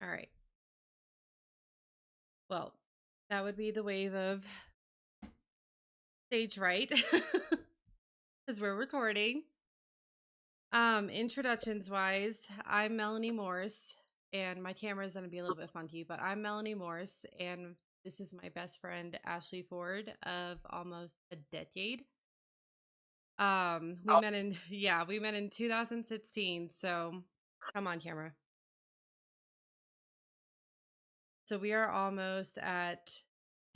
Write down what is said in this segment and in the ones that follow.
All right. Well, that would be the wave of stage right because we're recording. Introductions wise, I'm Melanie Morse, and my camera is going to be a little bit funky, but I'm Melanie Morse, and this is my best friend Ashley Ford of almost a decade. We met in we met in 2016. So, come on, camera. So we are almost at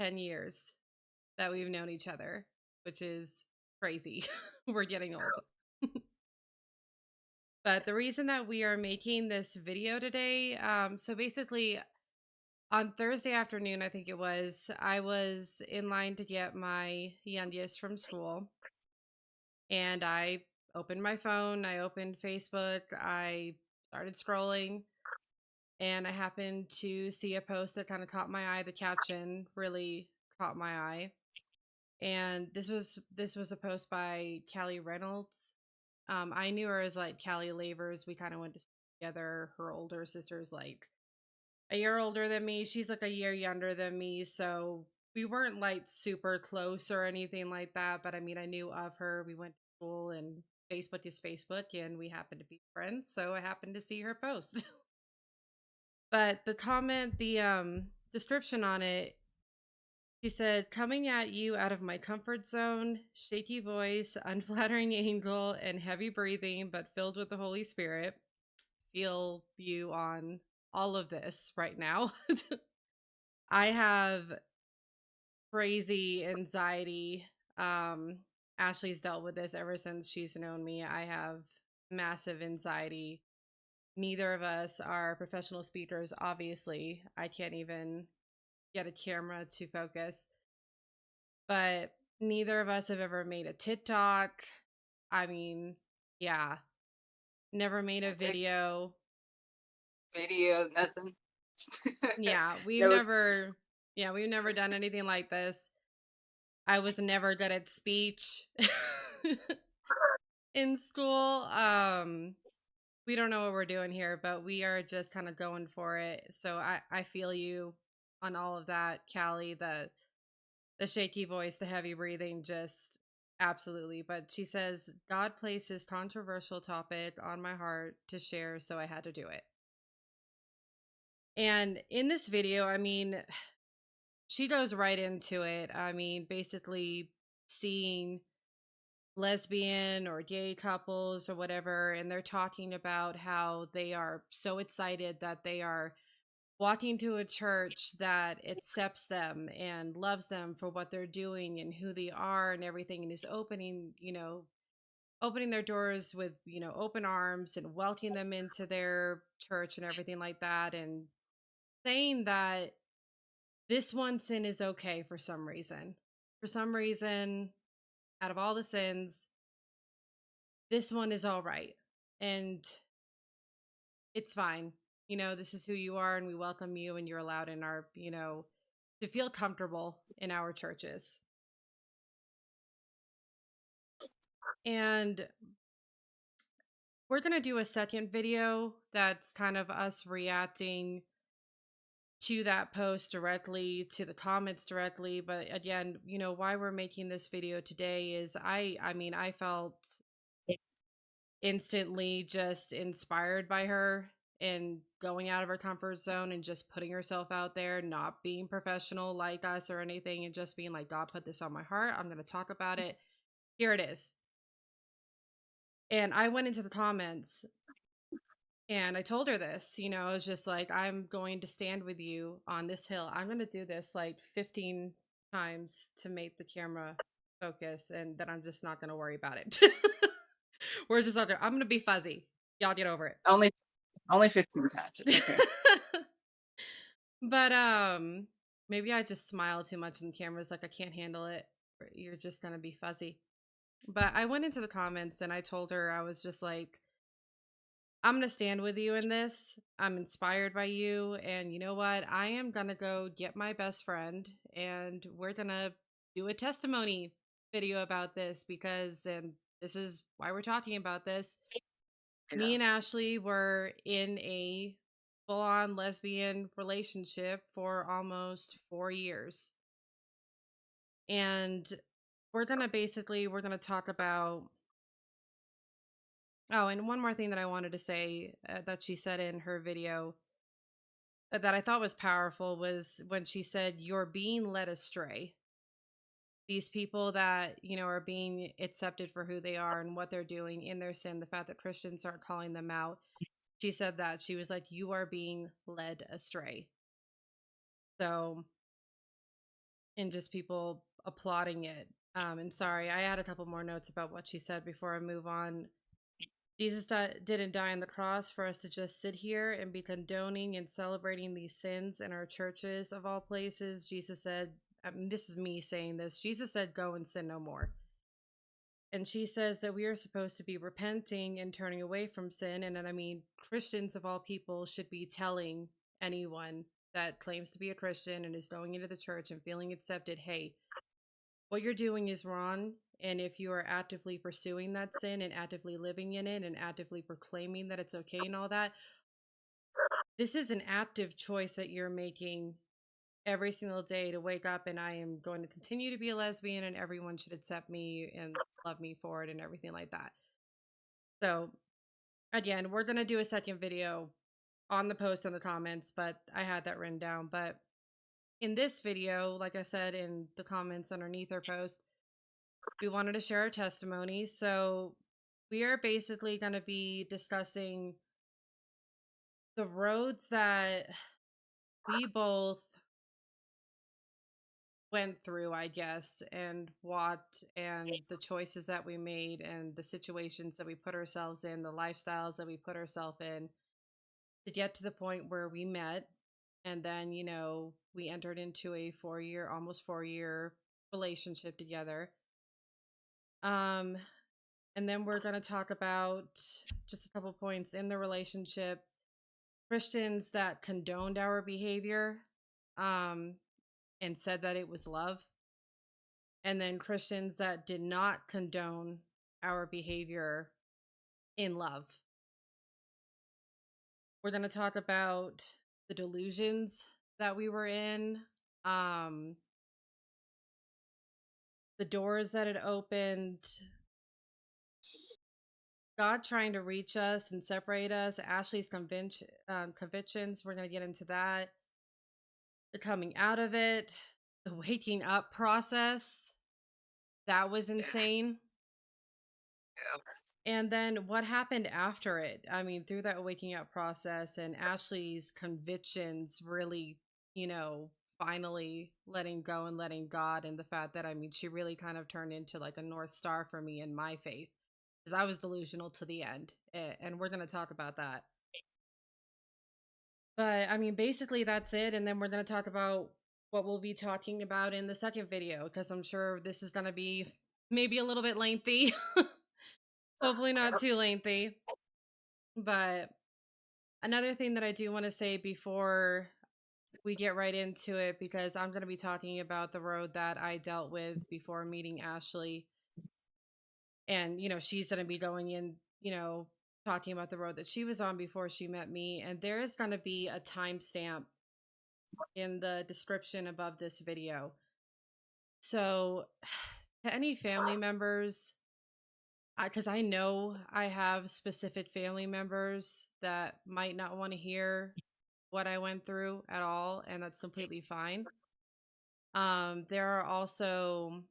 10 years that we've known each other, which is crazy. We're getting old. But the reason that we are making this video today, so basically on Thursday afternoon, I think it was, I was in line to get my youngest from school, and I opened my phone, I opened Facebook, I started scrolling, and I happened to see a post that kind of caught my eye. The caption really caught my eye. And this was a post by Callie Reynolds. I knew her as like Callie Lavers. We kind of went to school together. Her older sister's like a year older than me. She's like a year younger than me. So we weren't like super close or anything like that. But I mean, I knew of her. We went to school, and Facebook is Facebook, and we happened to be friends. So I happened to see her post. But the comment, the description on it, she said, coming at you out of my comfort zone, shaky voice, unflattering angle, and heavy breathing, but filled with the Holy Spirit. Feel you on all of this right now. I have crazy anxiety. Ashley's dealt with this ever since she's known me. I have massive anxiety. Neither of us are professional speakers, obviously. I can't even get a camera to focus. But neither of us have ever made a TikTok. I mean, yeah, never made a Take video. video, nothing. Yeah, No, it's we've never done anything like this. I was never good at speech in school. We don't know what we're doing here, but we are just kind of going for it. So I feel you on all of that, Callie. The shaky voice, the heavy breathing, just absolutely. But she says, God placed this controversial topic on my heart to share, so I had to do it. And in this video, I mean, she goes right into it. I mean, basically seeing lesbian or gay couples or whatever, and they're talking about how they are so excited that they are walking to a church that accepts them and loves them for what they're doing and who they are and everything, and is opening, opening their doors with, open arms and welcoming them into their church and everything like that, and saying that this one sin is okay for some reason. For some reason, out of all the sins, this one is all right. And it's fine. This is who you are, and we welcome you, and you're allowed in our, to feel comfortable in our churches. And we're going to do a second video that's kind of us reacting to that post directly, to the comments directly. But again, why we're making this video today is I mean, I felt instantly just inspired by her and going out of her comfort zone and just putting herself out there, not being professional like us or anything, and just being like, God put this on my heart. I'm going to talk about it. Here it is. And I went into the comments and I told her this, I was just like, I'm going to stand with you on this hill. I'm going to do this like 15 times to make the camera focus, and then I'm just not going to worry about it. We're just not gonna, I'm going to be fuzzy. Y'all get over it. only 15 times. It's okay. But maybe I just smile too much and the camera's like, I can't handle it. You're just going to be fuzzy. But I went into the comments and I told her, I was just like, I'm going to stand with you in this. I'm inspired by you. And you know what? I am going to go get my best friend, and we're going to do a testimony video about this, because, and this is why we're talking about this. Me Yeah. and Ashley were in a full on lesbian relationship for almost 4 years. And we're going to talk about, oh, and one more thing that I wanted to say that she said in her video that I thought was powerful was when she said, "You're being led astray." These people that, are being accepted for who they are and what they're doing in their sin, the fact that Christians aren't calling them out. She said that. She was like, "You are being led astray." So, and just people applauding it. And sorry, I had a couple more notes about what she said before I move on. Jesus didn't die on the cross for us to just sit here and be condoning and celebrating these sins in our churches of all places. Jesus said, I mean, this is me saying this. Jesus said, "Go and sin no more." And she says that we are supposed to be repenting and turning away from sin. And then, I mean, Christians of all people should be telling anyone that claims to be a Christian and is going into the church and feeling accepted, hey, what you're doing is wrong. And if you are actively pursuing that sin and actively living in it and actively proclaiming that it's okay and all that, this is an active choice that you're making every single day to wake up and I am going to continue to be a lesbian and everyone should accept me and love me for it and everything like that. So, again, we're going to do a second video on the post in the comments, but I had that written down. But in this video, like I said in the comments underneath our post, we wanted to share our testimony. So, we are basically going to be discussing the roads that we both went through, I guess, and what and the choices that we made and the situations that we put ourselves in, the lifestyles that we put ourselves in to get to the point where we met. And then, we entered into a 4 year, almost 4 year relationship together. Um, and then we're going to talk about just a couple points in the relationship. Christians that condoned our behavior, um, and said that it was love, and then Christians that did not condone our behavior in love. We're going to talk about the delusions that we were in, um, the doors that it opened, God trying to reach us and separate us, Ashley's convictions. We're going to get into that, the coming out of it, the waking up process. That was insane. And then what happened after it? I mean, through that waking up process and Ashley's convictions really, finally letting go and letting God, and the fact that, I mean, she really kind of turned into like a North Star for me in my faith because I was delusional to the end. And we're going to talk about that. But I mean, basically, that's it. And then we're going to talk about what we'll be talking about in the second video because I'm sure this is going to be maybe a little bit lengthy. Hopefully, not too lengthy. But another thing that I do want to say before we get right into it, because I'm going to be talking about the road that I dealt with before meeting Ashley. And, she's going to be going in, talking about the road that she was on before she met me. And there is going to be a timestamp in the description above this video. So, to any family members, because I know I have specific family members that might not want to hear what I went through at all, and that's completely fine. There are also,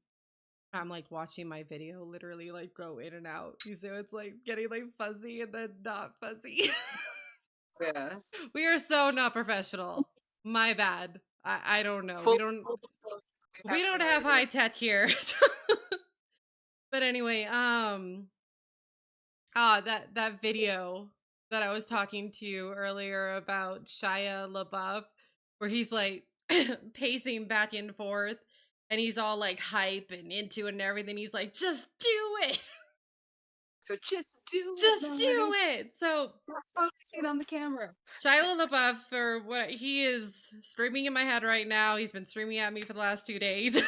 I'm like watching my video literally like go in and out. So it's like getting like fuzzy and then not fuzzy. Yeah. We are so not professional. My bad. I don't know. Full, full disclosure, We don't happening have right high here. tech here. But anyway, that video that I was talking to you earlier about Shia LaBeouf, where he's like pacing back and forth, and he's all like hype and into it and everything. He's like, "Just do it, So just do it, just Melanie. do it." So Stop focusing on the camera. Shia LaBeouf, for what he is streaming in my head right now, he's been streaming at me for the last 2 days.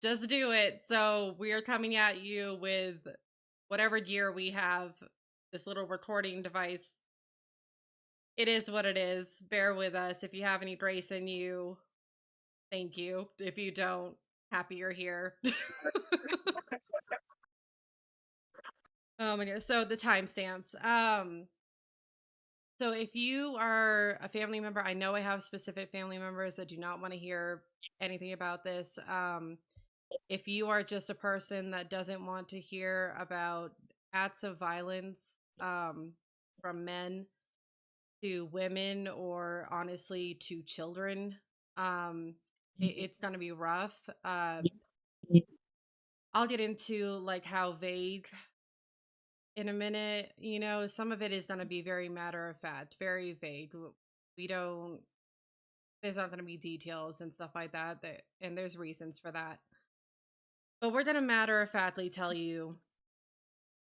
Just do it. So we are coming at you with whatever gear we have, this little recording device It is what it is. Bear with us. If you have any grace in you, thank you. If you don't, happy you're here. Oh my god. So the timestamps. So if you are a family member, I know I have specific family members that do not want to hear anything about this. If you are just a person that doesn't want to hear about acts of violence from men to women or honestly to children, it's going to be rough. I'll get into like how vague in a minute. Some of it is going to be very matter of fact, very vague. We don't, there's not going to be details and stuff like that, and there's reasons for that. But we're going to matter of factly tell you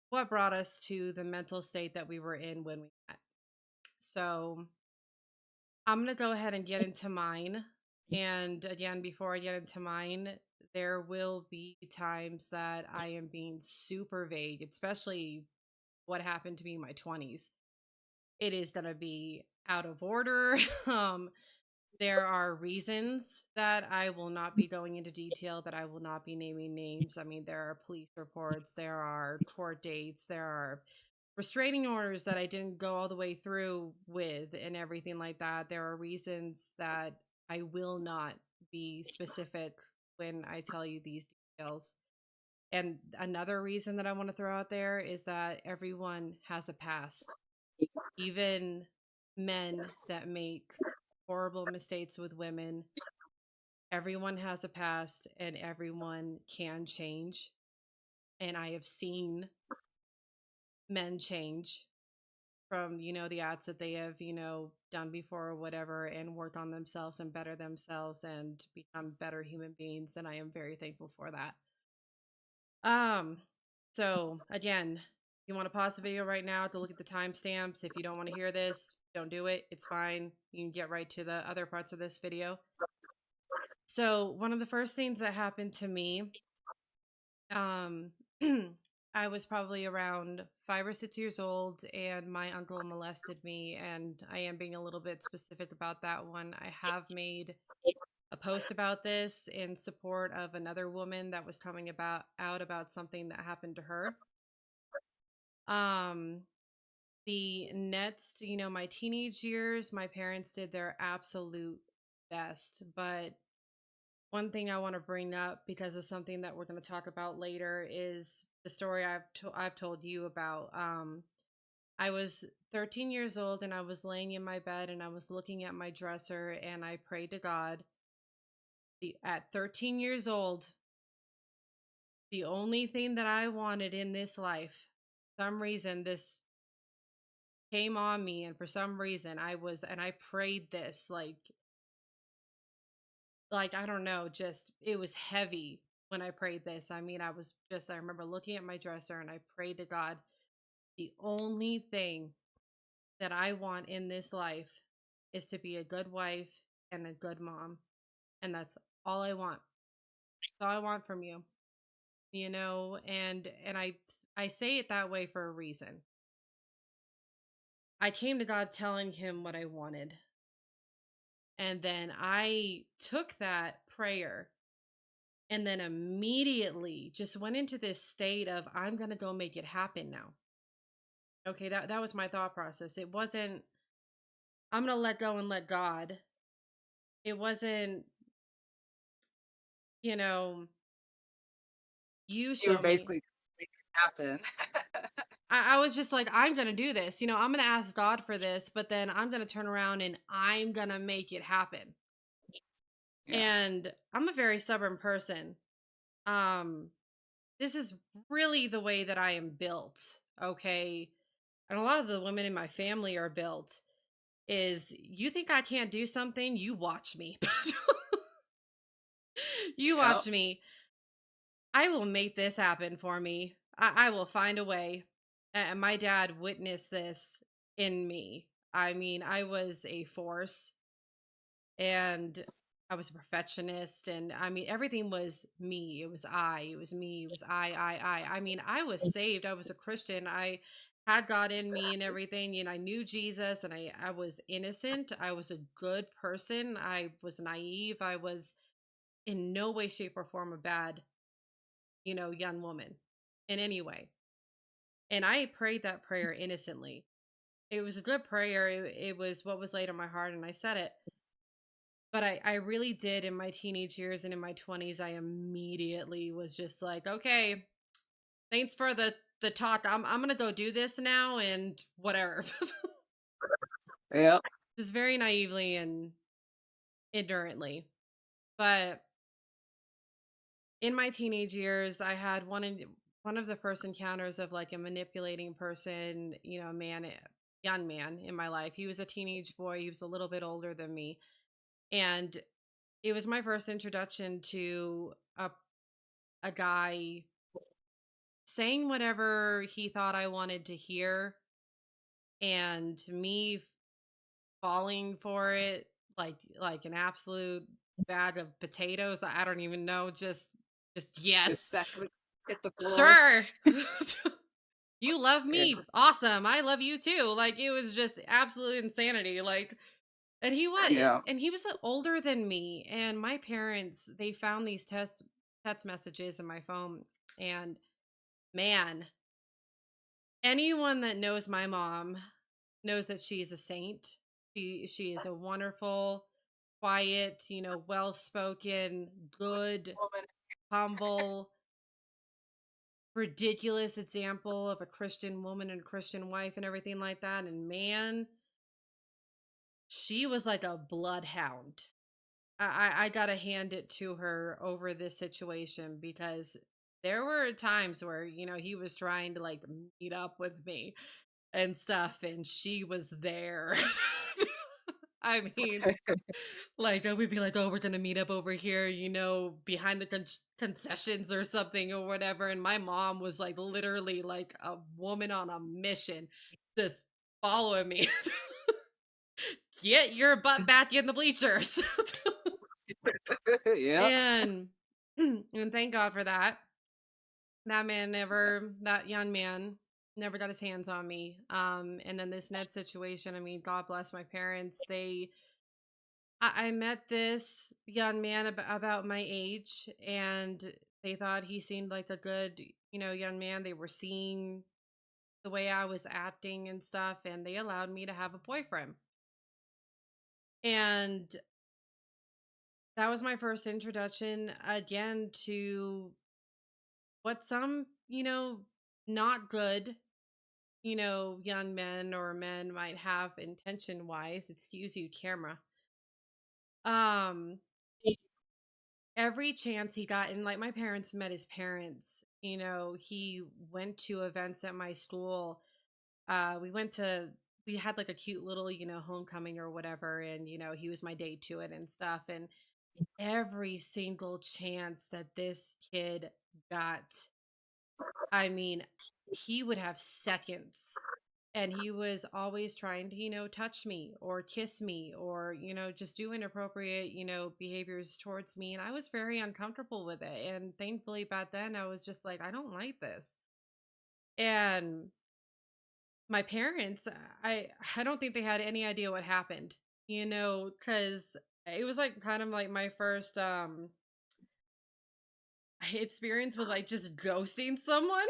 what brought us to the mental state that we were in when we met. So I'm going to go ahead and get into mine. And again, before I get into mine, there will be times that I am being super vague, especially what happened to me in my 20s. It is going to be out of order. um, there are reasons that I will not be going into detail, that I will not be naming names. I mean, there are police reports, there are court dates, there are restraining orders that I didn't go all the way through with, and everything like that. There are reasons that I will not be specific when I tell you these details. And another reason that I want to throw out there is that everyone has a past, even men that make horrible mistakes with women. Everyone has a past and everyone can change. And I have seen men change from, the acts that they have, done before or whatever, and worked on themselves and better themselves and become better human beings. And I am very thankful for that. Um, so again, you want to pause the video right now to look at the timestamps. If you don't want to hear this, don't do it. It's fine. You can get right to the other parts of this video. So one of the first things that happened to me, um, I was probably around 5 or 6 years old, and my uncle molested me. And I am being a little bit specific about that one. I have made a post about this in support of another woman that was coming about something that happened to her. Um, the next, my teenage years, my parents did their absolute best. But one thing I want to bring up, because of something that we're going to talk about later, is the story I've told you about. I was 13 years old and I was laying in my bed and I was looking at my dresser and I prayed to God. At 13 years old, the only thing that I wanted in this life, for some reason, this came on me, and for some reason, I prayed this like I don't know, just it was heavy when I prayed this. I mean, I remember looking at my dresser and I prayed to God, the only thing that I want in this life is to be a good wife and a good mom. And that's all I want. That's all I want from you. And I say it that way for a reason. I came to God telling him what I wanted. And then I took that prayer and then immediately just went into this state of, I'm going to go make it happen now. Okay, that was my thought process. It wasn't, I'm going to let go and let God. It wasn't, you know, you You were show me. basically making it happen. I was just like, I'm going to do this. I'm going to ask God for this, but then I'm going to turn around and I'm going to make it happen. Yeah. And I'm a very stubborn person. Um, this is really the way that I am built. Okay. And a lot of the women in my family are built. Is you think I can't do something? You watch me. You Yep. watch me. I will make this happen for me. I will find a way. And my dad witnessed this in me. I mean, I was a force and I was a perfectionist. And I mean, everything was me. It was me. It was I. I mean, I was saved. I was a Christian. had God in me and everything, and I knew Jesus, and I was innocent. I was a good person. I was naive. I was in no way, shape, or form a bad, young woman in any way. And I prayed that prayer innocently. It was a good prayer. It was what was laid on my heart, and I said it. But I really did in my teenage years and in my 20s, I immediately was just like, okay, thanks for the talk. I'm gonna go do this now and whatever. Yeah. Just very naively and ignorantly. But in my teenage years, I had one of the first encounters of like a manipulating person, a man, young man in my life. He was a teenage boy. He was a little bit older than me, and it was my first introduction to a guy saying whatever he thought I wanted to hear, and me falling for it like an absolute bag of potatoes. I don't even know, just Just yes. sacraments hit the floor. Sure. You love Yeah. me. Awesome. I love you too. Like it was just absolute insanity. Like Yeah. and he was older than me, and my parents, they found these text messages in my phone, and man, anyone that knows my mom knows that she is a saint. She is a wonderful, quiet, well-spoken, good, Woman. humble, ridiculous example of a Christian woman and Christian wife and everything like that. And man, she was like a bloodhound. I gotta hand it to her over this situation, because there were times where, he was trying to like meet up with me and stuff, and she was there. I mean, like, we'd be like, "Oh, we're gonna meet up over here, behind the concessions or something or whatever." And my mom was like, literally, like a woman on a mission, just following me. Get your butt back in the bleachers, Yeah. and and thank God for that. That young man never got his hands on me. And then this Ned situation. I mean, God bless my parents. I met this young man about my age, and they thought he seemed like a good, young man. They were seeing the way I was acting and stuff, and they allowed me to have a boyfriend. And that was my first introduction again to what some, not good, young men or men might have intention wise. Excuse you, camera. Um, every chance he got, and like my parents met his parents, he went to events at my school. We had like a cute little, homecoming or whatever, and he was my date to it and stuff. And every single chance that this kid got, I mean, he would have seconds, and he was always trying to, touch me or kiss me or, just do inappropriate, behaviors towards me. And I was very uncomfortable with it. And thankfully back then I was just like, I don't like this. And my parents, I don't think they had any idea what happened, because it was like kind of like my first experience with like just ghosting someone.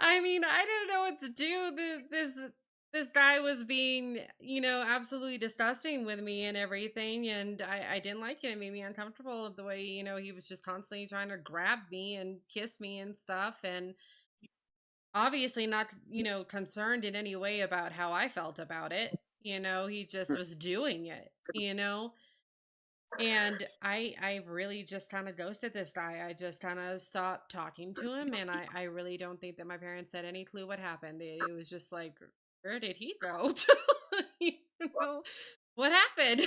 I mean, I didn't know what to do. This guy was being, absolutely disgusting with me and everything, and I didn't like it. It made me uncomfortable the way, he was just constantly trying to grab me and kiss me and stuff, and obviously not, concerned in any way about how I felt about it. He just was doing it, and I really just kind of ghosted this guy. I just kind of stopped talking to him, and I really don't think that my parents had any clue what happened. It was just like, where did he go? you know, what happened?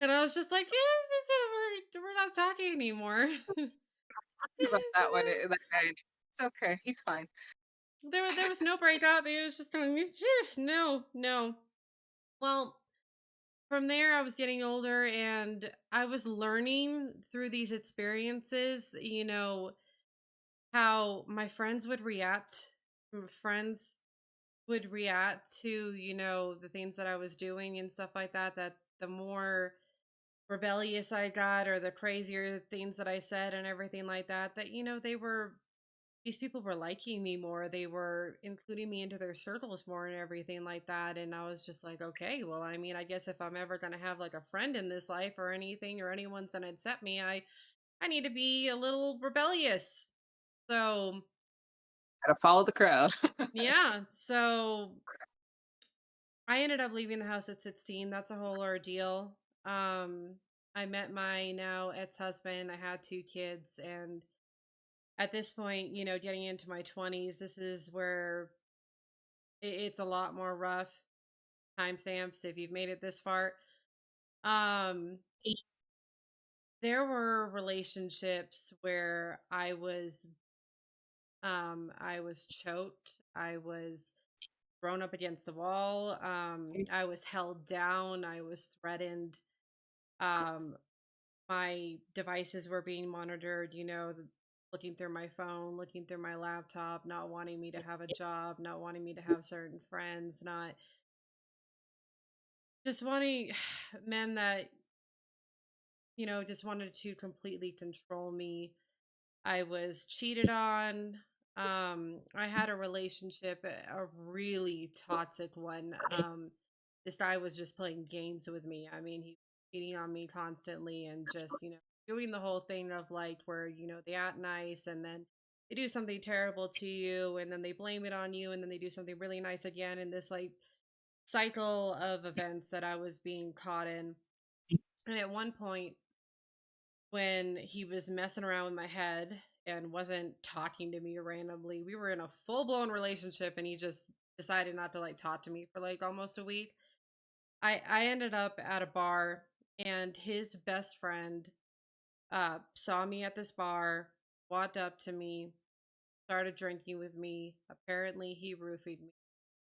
And I was just like, yes, we're not talking anymore. About that one. That guy. It's okay. He's fine. There was no breakup. It was just kind of no, no. Well, from there, I was getting older, and I was learning through these experiences, how my friends would react. friends would react to, the things that I was doing and stuff like that, that the more rebellious I got or the crazier things that I said and everything like that, that, these people were liking me more. They were including me into their circles more and everything like that. And I was just like, okay, well, I mean, I guess if I'm ever going to have like a friend in this life or anything or anyone's going to accept me, I need to be a little rebellious. So, Gotta follow the crowd. yeah. So I ended up leaving the house at 16. That's a whole ordeal. Um, I met my now ex-husband. I had 2 kids, and at this point, getting into my 20s, this is where it's a lot more rough. Timestamps if you've made it this far. Um, there were relationships where I was choked. I was thrown up against the wall. I was held down. I was threatened. Um, my devices were being monitored, looking through my phone, looking through my laptop, not wanting me to have a job, not wanting me to have certain friends, not just wanting men that, just wanted to completely control me. I was cheated on. I had a relationship, a really toxic one. This guy was just playing games with me. I mean, he was cheating on me constantly and just, doing the whole thing of like where, they act nice and then they do something terrible to you and then they blame it on you and then they do something really nice again in this like cycle of events that I was being caught in. And at one point, when he was messing around with my head and wasn't talking to me randomly. We were in a full blown relationship and he just decided not to like talk to me for like almost a week. I ended up at a bar and his best friend saw me at this bar, walked up to me, started drinking with me. Apparently he roofied me.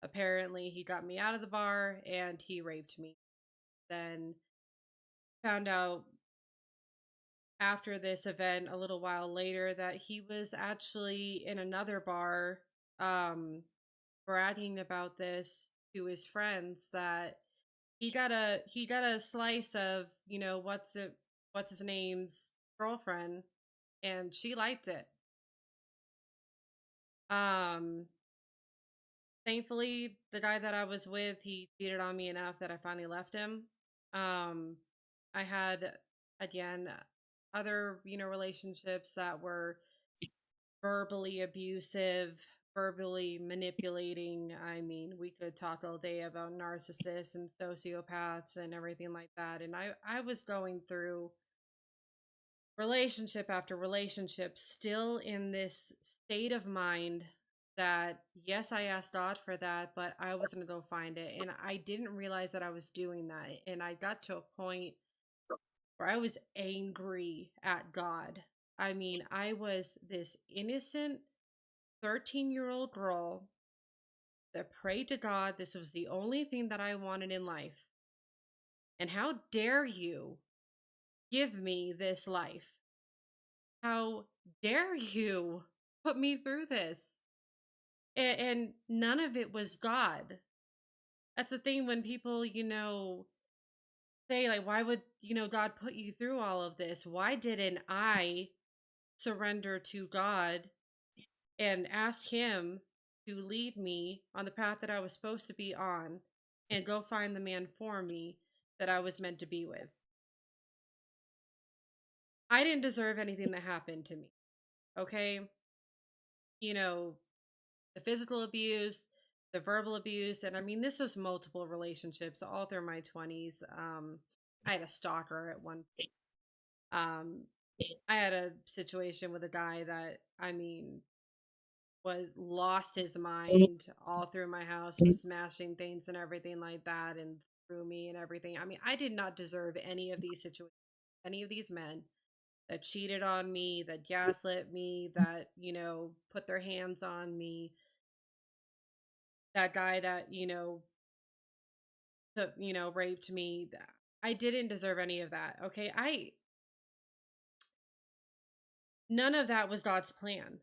Apparently he got me out of the bar and he raped me. Then found out after this event a little while later that he was actually in another bar um bragging about this to his friends that he got a slice of what's his name's girlfriend and she liked it. um Thankfully the guy that I was with, he cheated on me enough that I finally left him. um I had, again, other relationships that were verbally abusive, verbally manipulating. I mean, we could talk all day about narcissists and sociopaths and everything like that. And I was going through relationship after relationship, still in this state of mind that, yes, I asked God for that, but I was going to go find it. And I didn't realize that I was doing that. And I got to a point where I was angry at God. I mean, I was this innocent 13-year-old girl that prayed to God. This was the only thing that I wanted in life. And how dare you give me this life? How dare you put me through this? And none of it was God. That's the thing when people, say, like, why would, God put you through all of this? Why didn't I surrender to God and ask him to lead me on the path that I was supposed to be on and go find the man for me that I was meant to be with? I didn't deserve anything that happened to me. Okay. You know, the physical abuse, the verbal abuse. And I mean, this was multiple relationships all through my 20s. I had a stalker at one point. I had a situation with a guy that, I mean, was lost his mind all through my house, was smashing things and everything like that, and through me and everything. I mean, I did not deserve any of these situations, any of these men that cheated on me, that gaslit me, that, put their hands on me, that guy that, took, raped me. I didn't deserve any of that. Okay. None of that was God's plan.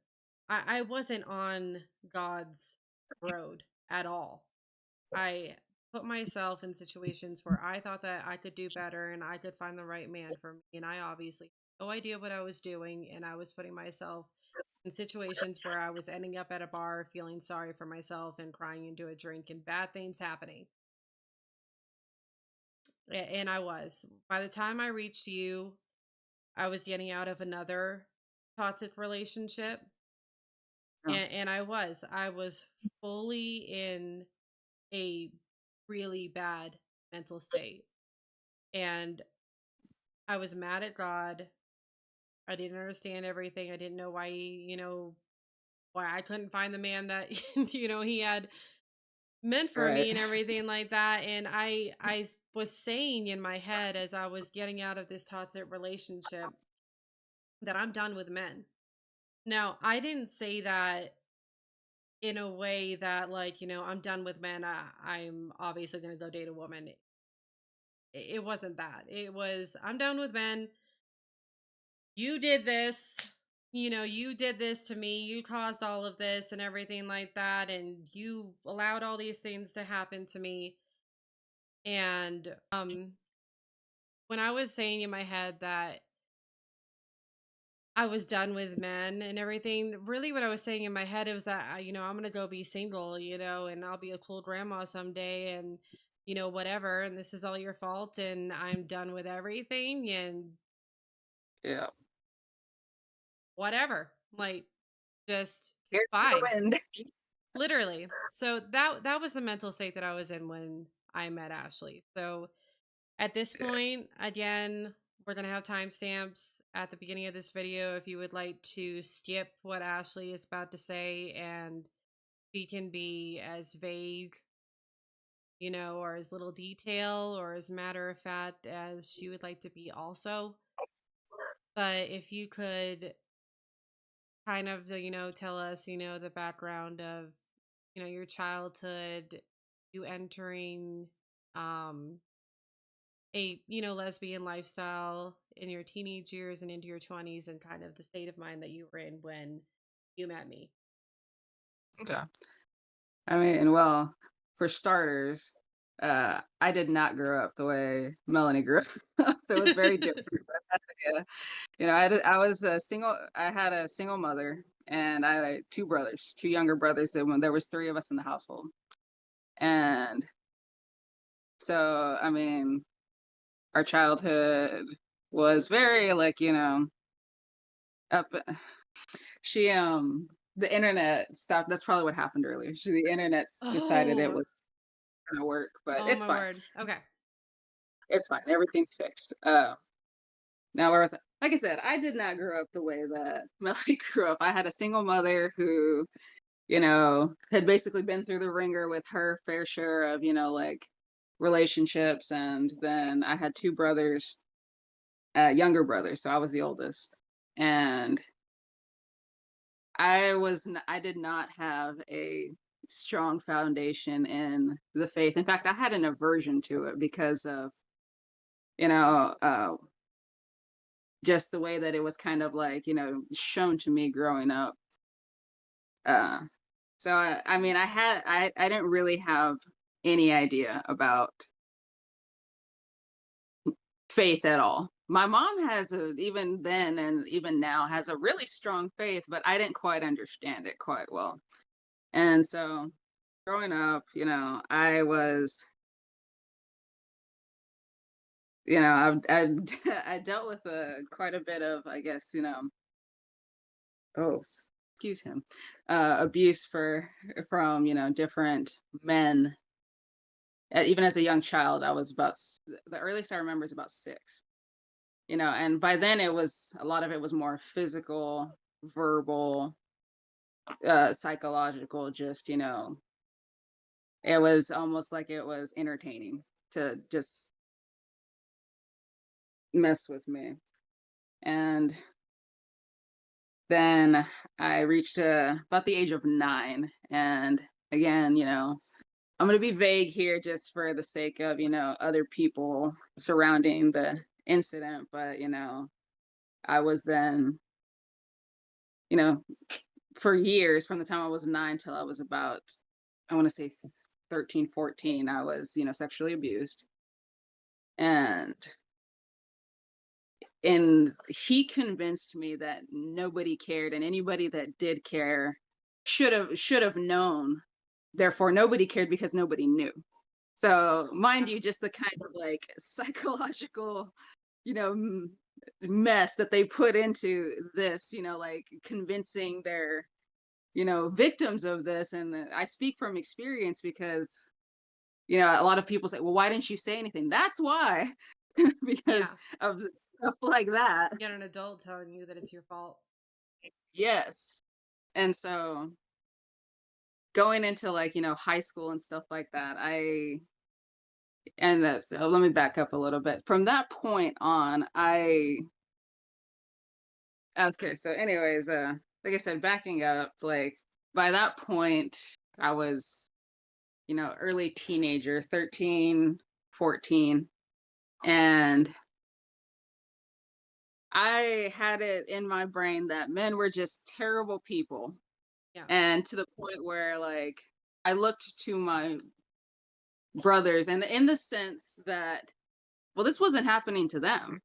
I wasn't on God's road at all. I put myself in situations where I thought that I could do better and I could find the right man for me. And I obviously had no idea what I was doing. And I was putting myself in situations where I was ending up at a bar feeling sorry for myself and crying into a drink and bad things happening. And I was. By the time I reached you, I was getting out of another toxic relationship. Oh, And I was fully in a really bad mental state. And I was mad at God. I didn't understand everything. I didn't know why, why I couldn't find the man that, he had meant for right. me and everything like that. And was saying in my head as I was getting out of this toxic relationship that I'm done with men. Now, I didn't say that in a way that, like, I'm done with men. I'm obviously going to go date a woman. It wasn't that. It was, I'm done with men. You did this. You did this to me. You caused all of this and everything like that. And you allowed all these things to happen to me. And when I was saying in my head that I was done with men and everything, really what I was saying in my head, it was that, I'm going to go be single, and I'll be a cool grandma someday and, whatever. And this is all your fault. And I'm done with everything and Yeah. whatever. Like, just Here's to the bye. wind. Literally. So that was the mental state that I was in when I met Ashley. So at this Yeah. point, again, we're gonna have timestamps at the beginning of this video if you would like to skip what Ashley is about to say, and she can be as vague, or as little detail or as matter of fact as she would like to be also. But if you could kind of, tell us, the background of, your childhood, you entering um a, lesbian lifestyle in your teenage years and into your 20s, and kind of the state of mind that you were in when you met me. Okay. I mean, well, for starters, I did not grow up the way Melanie grew up. It was very different. But, yeah. I was a single. I had a single mother, and I had two brothers, two younger brothers. And when there was three of us in the household, and so I mean, our childhood was very like up. She the internet stopped. That's probably what happened earlier. The internet decided it Oh, was gonna work, but oh it's my fine. word. Okay. It's fine. Everything's fixed. Now where was I? Like I said, I did not grow up the way that Melanie grew up. I had a single mother who, had basically been through the ringer with her fair share of, like relationships. And then I had two brothers, younger brothers. So I was the oldest. And I did not have a strong foundation in the faith. In fact, I had an aversion to it because of, you know, uh, just the way that it was kind of like, shown to me growing up. Uh, so I mean, I didn't really have any idea about faith at all. My mom has even then and even now has a really strong faith, but I didn't quite understand it quite well. And so growing up, I was, I I dealt with quite a bit of, I guess, oh, excuse him, abuse from different men. Even as a young child, I was the earliest I remember is about 6. And by then a lot of it was more physical, verbal, psychological. Just it was almost like it was entertaining to just mess with me. And then I reached about the age of 9. And again, I'm going to be vague here just for the sake of, other people surrounding the incident. But, I was then, you know, for years, from the time I was 9 till I was about, I want to say 13, 14, I was, sexually abused. And he convinced me that nobody cared, and anybody that did care should have known. Therefore, nobody cared because nobody knew. So, mind Yeah. you, just the kind of like psychological, you know, mess that they put into this, like convincing their, victims of this. And I speak from experience because, a lot of people say, well, why didn't you say anything? That's why, because Yeah. of stuff like that. Get an adult telling you that it's your fault. Yes. And so going into like, high school and stuff like that, let me back up a little bit. From that point on, okay, so anyways, like I said, backing up, like by that point, I was, early teenager, 13, 14, and I had it in my brain that men were just terrible people. Yeah. And to the point where like I looked to my brothers, and in the sense that, well, this wasn't happening to them.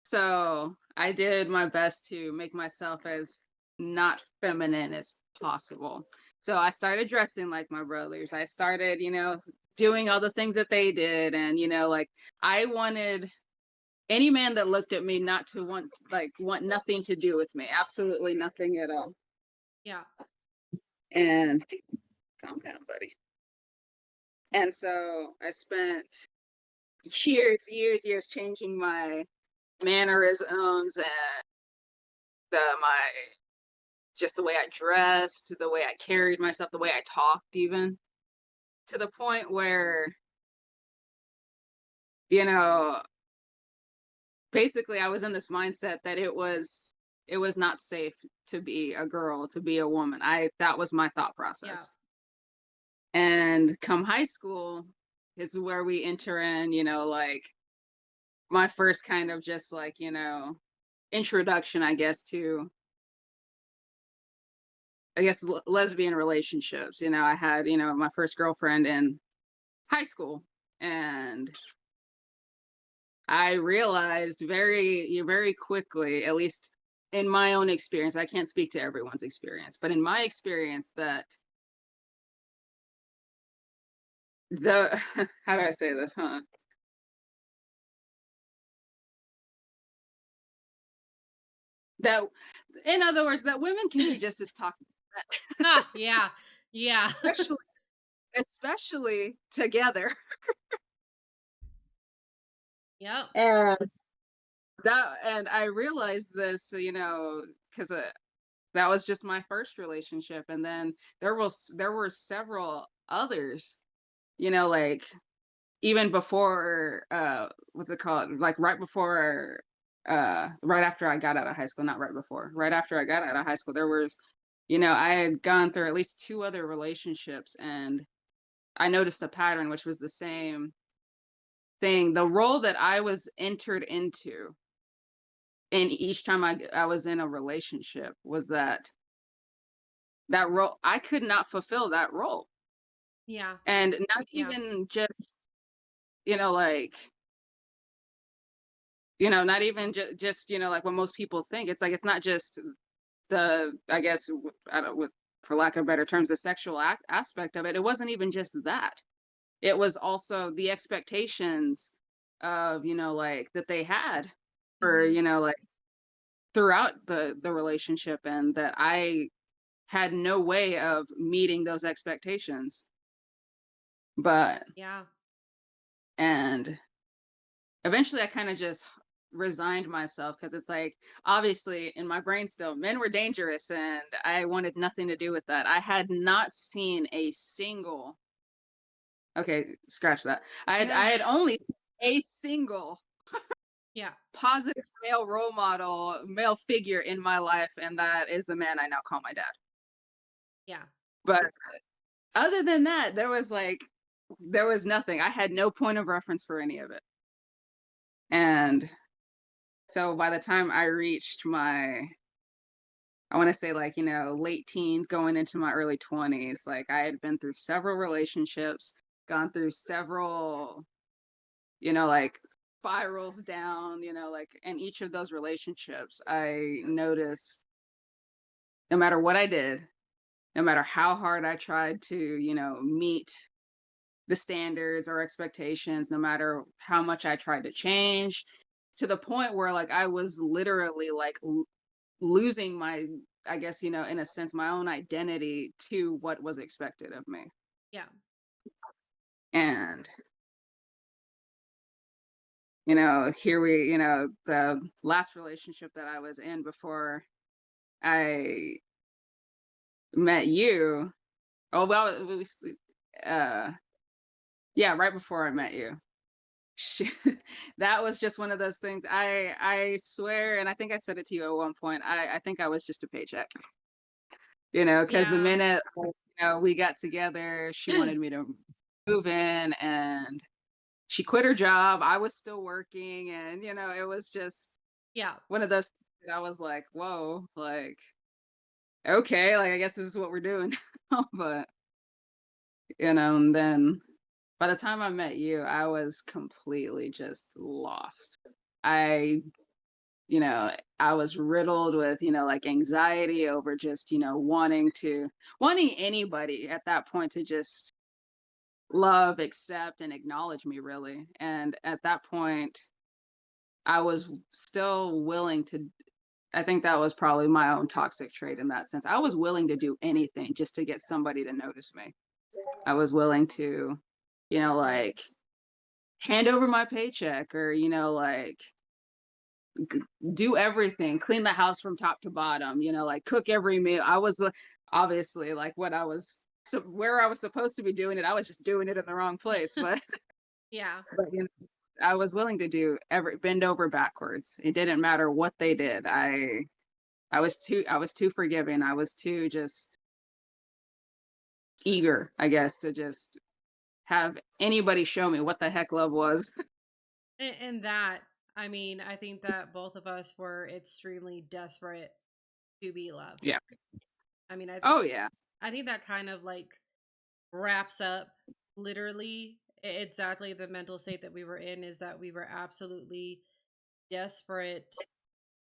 So I did my best to make myself as not feminine as possible. So I started dressing like my brothers. I started, doing all the things that they did. And, like I wanted any man that looked at me not to want nothing to do with me. Absolutely nothing at all. Yeah. And calm down, buddy. And so I spent years changing my mannerisms and my just the way I dressed, the way I carried myself, the way I talked, even to the point where, you know, basically I was in this mindset that it was not safe to be a girl, to be a woman. That was my thought Yeah. process. And come high school is where we enter in, like my first kind of just like, introduction, I guess, to lesbian relationships. I had, my first girlfriend in high school, and I realized very quickly, at least in my own experience, I can't speak to everyone's experience, but in my experience, that the how do I say this, huh? That, in other words, that women can be just as toxic, Ah, yeah. Yeah. especially especially together. Yep. And I realized this, because that was just my first relationship, and then there were several others, like even before, what's it called? Like right before, right after I got out of high school, not right before, right after I got out of high school, there was, I had gone through at least two other relationships, and I noticed a pattern, which was the same thing. The role that I was entered into, and each time I was in a relationship, was that role, I could not fulfill that role. Yeah. And not Yeah. even just, like, not even just, like what most people think. It's like, it's not just I guess, I don't, with, for lack of better terms, the sexual aspect of it. It wasn't even just that. It was also the expectations of, like that they had for, Mhm. like throughout the relationship, and that I had no way of meeting those expectations. But Yeah. and eventually I kind of just resigned myself, because it's like, obviously in my brain still, men were dangerous, and I wanted nothing to do with that. I had not seen a single, okay, scratch that. I had only seen a single Yeah. positive male role model, male figure in my life, and that is the man I now call my dad. Yeah. But other than that, there was nothing. I had no point of reference for any of it. And so by the time I reached my I want to say like, late teens going into my early 20s. Like I had been through several relationships, gone through several, like spirals down, like in each of those relationships, I noticed no matter what I did, no matter how hard I tried to, meet the standards or expectations, no matter how much I tried to change, to the point where like I was literally like losing my, I guess, in a sense, my own identity to what was expected of me. Yeah. And, here the last relationship that I was in before I met you, oh, well, uh, yeah, right before I met you. Sh- that was just one of those things. I swear, and I think I said it to you at one point. I think I was just a paycheck, because the Yeah. minute we got together, she wanted me to move in, and she quit her job. I was still working, and it was just Yeah. one of those. That I was like, whoa, like okay, like I guess this is what we're doing, but and then by the time I met you, I was completely just lost. I you know, I was riddled with, like anxiety over just, wanting anybody at that point to just love, accept, and acknowledge me really. And at that point, I was still willing to, I think that was probably my own toxic trait in that sense. I was willing to do anything just to get somebody to notice me. I was willing to, Right. like hand over my paycheck or, like do everything, clean the house from top to bottom, like cook every meal. I was obviously like what I was, so where I was supposed to be doing it, I was just doing it in the wrong place. But, Yeah. but I was willing to do every bend over backwards. It didn't matter what they did. I was too forgiving. I was too just eager, I guess, to just have anybody show me what the heck love was. And that, I mean, I think that both of us were extremely desperate to be loved. Yeah. I mean, Oh yeah. I think that kind of like wraps up literally exactly the mental state that we were in, is that we were absolutely desperate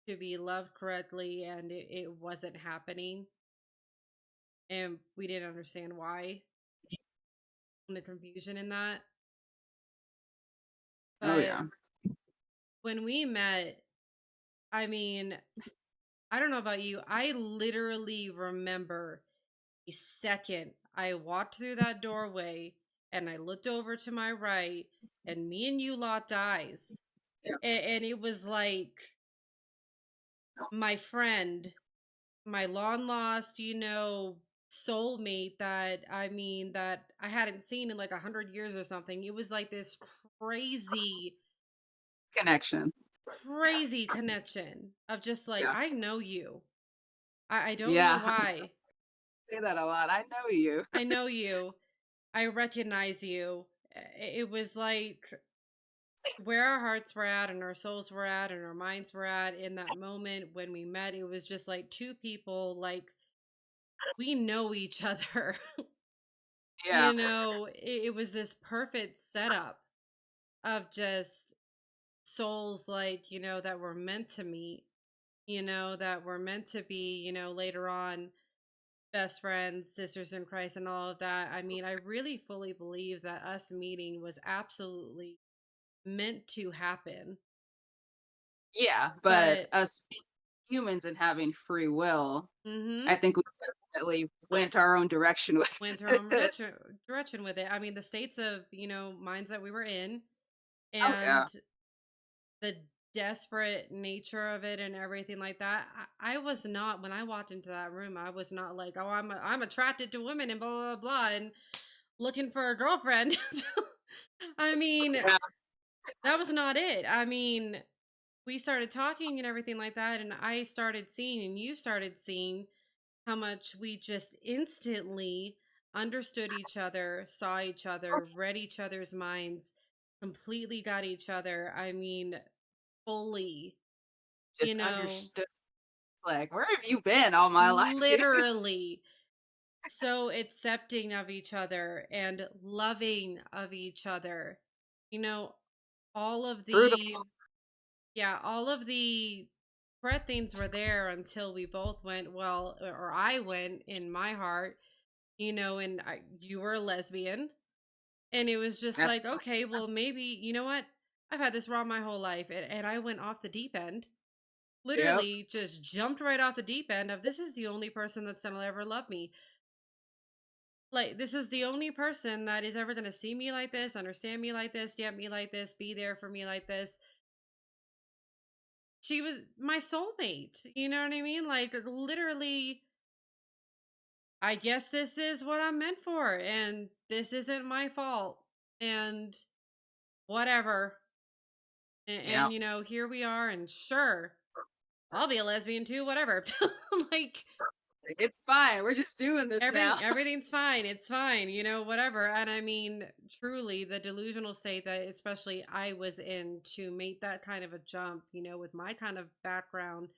to be loved correctly, and it wasn't happening, and we didn't understand why, and the confusion in that. Oh But yeah. when we met, I mean, I don't know about you, I literally remember the second I walked through that doorway and I looked over to my right and me and you locked eyes. Yeah. And it was like my friend, my long lost, soulmate that, I mean, that I hadn't seen in like 100 years or something. It was like this crazy, Connection. crazy connection of just like, Yeah. I know you. I don't know Yeah. I why. say that a lot. I know you. I know you. I recognize you. It was like where our hearts were at and our souls were at and our minds were at in that moment when we met. It was just like two people, like we know each other. Yeah. It was this perfect setup of just souls, like, that were meant to meet, that were meant to be, later on best friends, sisters in Christ, and all of that. I mean, I really fully believe that us meeting was absolutely meant to happen. Yeah, but But us humans and having free will, mhm, I think we definitely went our own direction with went our own it. direction with it. I mean, the states of, minds that we were in, Oh, yeah. and the desperate nature of it and everything like that. I was not, when I walked into that room, I was not like, oh, I'm attracted to women and blah blah blah and looking for a girlfriend. I mean, Yeah, that was not it. I mean, we started talking and everything like that, and I started seeing and you started seeing how much we just instantly understood each other, saw each other, read each other's minds, completely got each other. I mean, fully, you just know. understood. It's like, "Where have you been all my life, dude?" Literally so accepting of each other and loving of each other. You know, all of Through the the yeah, all of the threat things were there until we both went, well, or I went in my heart, and you were a lesbian. And it was just That's like, okay, well, maybe, you know what? I've had this wrong my whole life. And I went off the deep end, yep, literally just jumped right off the deep end of this is the only person that's going to ever love me. Like, this is the only person that is ever going to see me like this, understand me like this, get me like this, be there for me like this. She was my soulmate. You know what I mean? Like, literally, I guess this is what I'm meant for. And this isn't my fault. And whatever. yep. Here we are. And sure, I'll be a lesbian too, whatever. Like, It's fine. We're just doing this now. everything's fine. It's fine, whatever. And I mean, truly, the delusional state that especially I was in to make that kind of a jump, with my kind of background,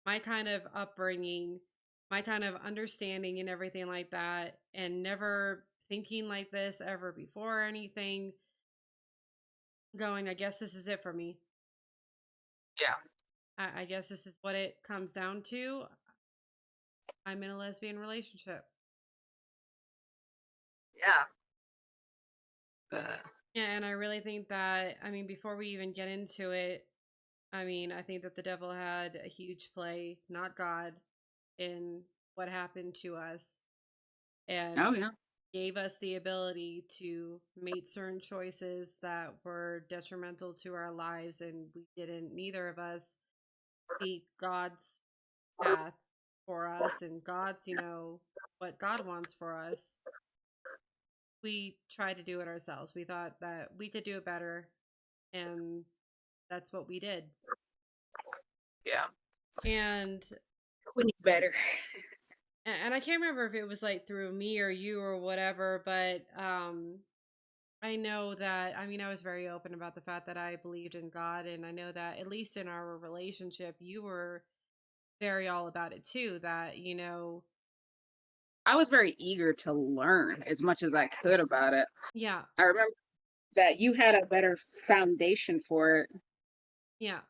my kind of upbringing, my kind of understanding and everything like that, and never thinking like this ever before or anything, going, I guess this is it for me. Yeah, I guess this is what it comes down to. I'm in a lesbian relationship. yeah. Uh, Yeah, and I really think that, I mean, before we even get into it, I mean, I think that the devil had a huge play, not God, in what happened to us and oh, yeah. gave us the ability to make certain choices that were detrimental to our lives. And we didn't, neither of us, seek God's path for us and God's, what God wants for us. We tried to do it ourselves. We thought that we could do it better. And that's what we did. Yeah. And We need better. and I can't remember if it was like through me or you or whatever, but I know that, I mean, I was very open about the fact that I believed in God, and I know that at least in our relationship you were very all about it too, that I was very eager to learn as much as I could about it. yeah, I remember that you had a better foundation for it, yeah.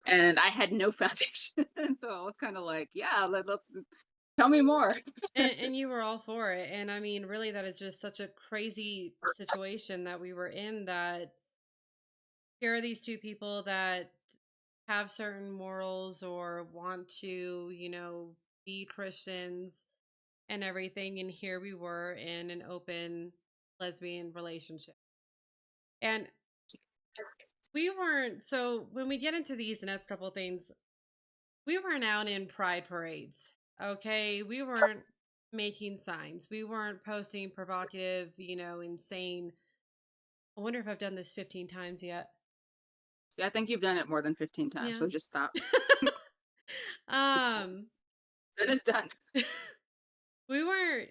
and I had no foundation. So I was kind of like, yeah, let's tell me more. And you were all for it, and I mean, really, that is just such a crazy situation that we were in, that here are these two people that have certain morals or want to, be Christians and everything. And here we were in an open lesbian relationship. And we weren't, so when we get into these next couple of things, we weren't out in pride parades. Okay. We weren't making signs. We weren't posting provocative, insane. I wonder if I've done this 15 times yet. Yeah, I think you've done it more than 15 times, Yeah. so just stop. um, Then it's done. We weren't,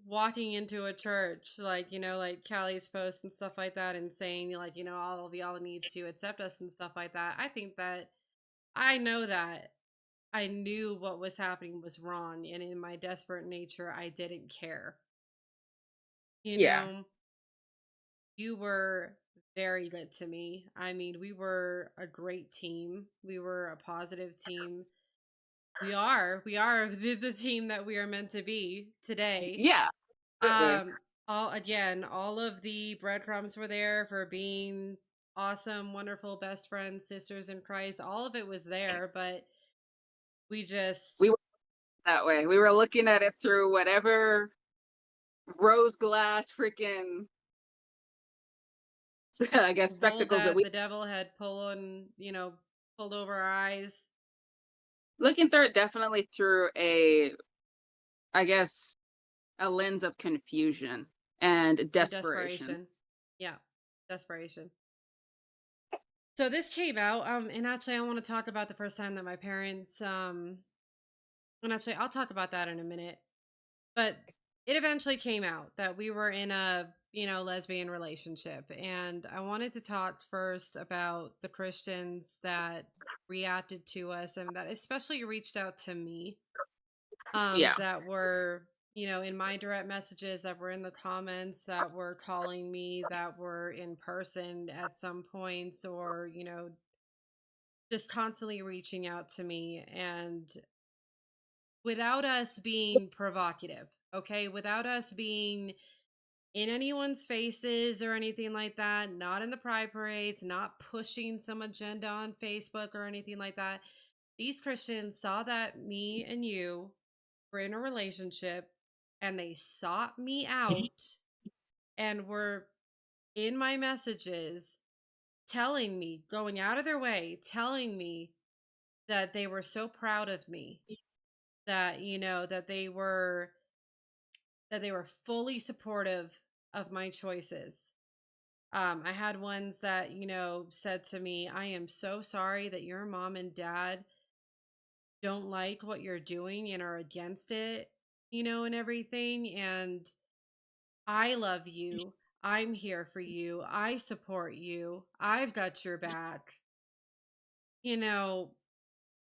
walking into a church like, like Callie's post and stuff like that and saying like, all of y'all need to accept us and stuff like that. I think that I know that I knew what was happening was wrong. And in my desperate nature, I didn't care. You Yeah. know, you were very good to me. I mean, we were a great team. We were a positive team. We are the team that we are meant to be today. Yeah, absolutely. All of the breadcrumbs were there for being awesome, wonderful best friends, sisters in Christ. All of it was there, but we just We were that way. We were looking at it through whatever rose glass freaking I guess roll spectacles that that we the devil had pulled over our eyes looking through it definitely through a I guess a lens of confusion and and desperation. desperation. Yeah, desperation. So this came out, and actually I want to talk about the first time that my parents and actually I'll talk about that in a minute. But it eventually came out that we were in a, lesbian relationship. And I wanted to talk first about the Christians that reacted to us and that especially reached out to me, Yeah. that were, in my direct messages, that were in the comments, that were calling me, that were in person at some points, or, just constantly reaching out to me. And without us being provocative, okay, without us being in anyone's faces or anything like that, not in the pride parades, not pushing some agenda on Facebook or anything like that. These Christians saw that me and you were in a relationship, and they sought me out and were in my messages telling me, going out of their way, telling me that they were so proud of me, that, that they were fully supportive of my choices. I had ones that, said to me, I am so sorry that your mom and dad don't like what you're doing and are against it, and everything. And I love you. I'm here for you. I support you. I've got your back, you know,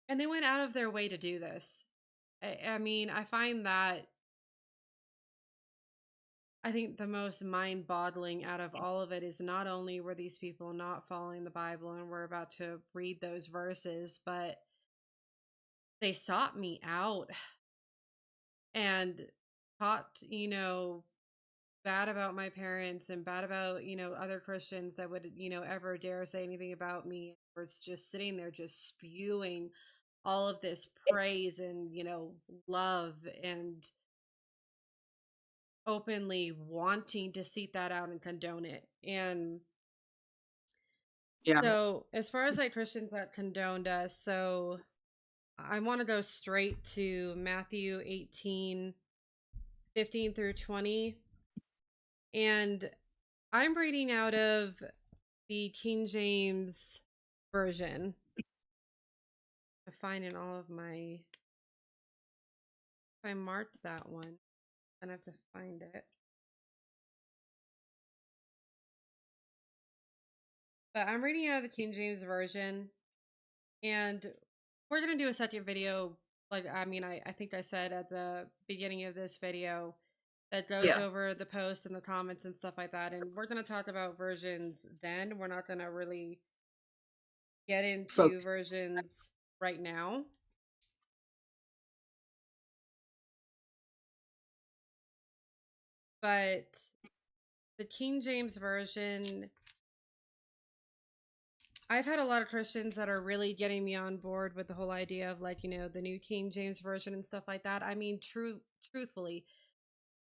and they went out of their way to do this. I mean, I find that I think the most mind boggling out of all of it is not only were these people not following the Bible, and we're about to read those verses, but they sought me out and talked, bad about my parents and bad about, other Christians that would, ever dare say anything about me. Or it's just sitting there just spewing all of this praise and, love, and openly wanting to seek that out and condone it. And Yeah. so, as far as like Christians that condoned us, so I want to go straight to Matthew 18:15 through 20. And I'm reading out of the King James version. I find in all of my, if I marked that one, then I have to find it. But I'm reading out of the King James version, and we're gonna do a second video. Like, I mean, I think I said at the beginning of this video, that goes Yeah. over the post and the comments and stuff like that. And we're gonna talk about versions then. We're not gonna really get into Focus. versions right now. But the King James version, I've had a lot of Christians that are really getting me on board with the whole idea of, like, the new King James version and stuff like that. I mean, truthfully,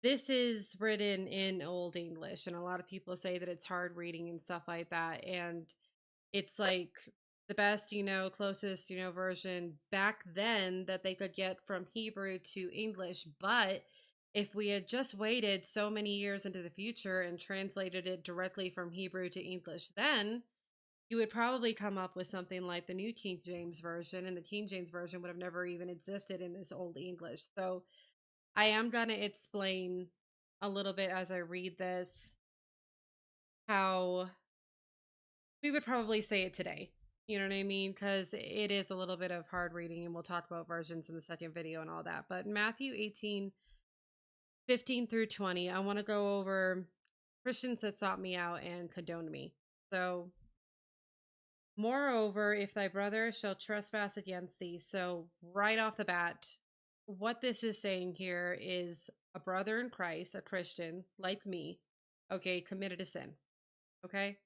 this is written in Old English, and a lot of people say that it's hard reading and stuff like that. And it's like the best, closest, version back then that they could get from Hebrew to English. But if we had just waited so many years into the future and translated it directly from Hebrew to English, then you would probably come up with something like the New King James Version, and the King James Version would have never even existed in this Old English. So I am going to explain a little bit as I read this how we would probably say it today. You know what I mean? Because it is a little bit of hard reading, and we'll talk about versions in the second video and all that. But Matthew 18:15 through 20, I want to go over Christians that sought me out and condoned me. So, moreover, if thy brother shall trespass against thee, so right off the bat, what this is saying here is a brother in Christ, a Christian like me, okay, committed a sin, okay?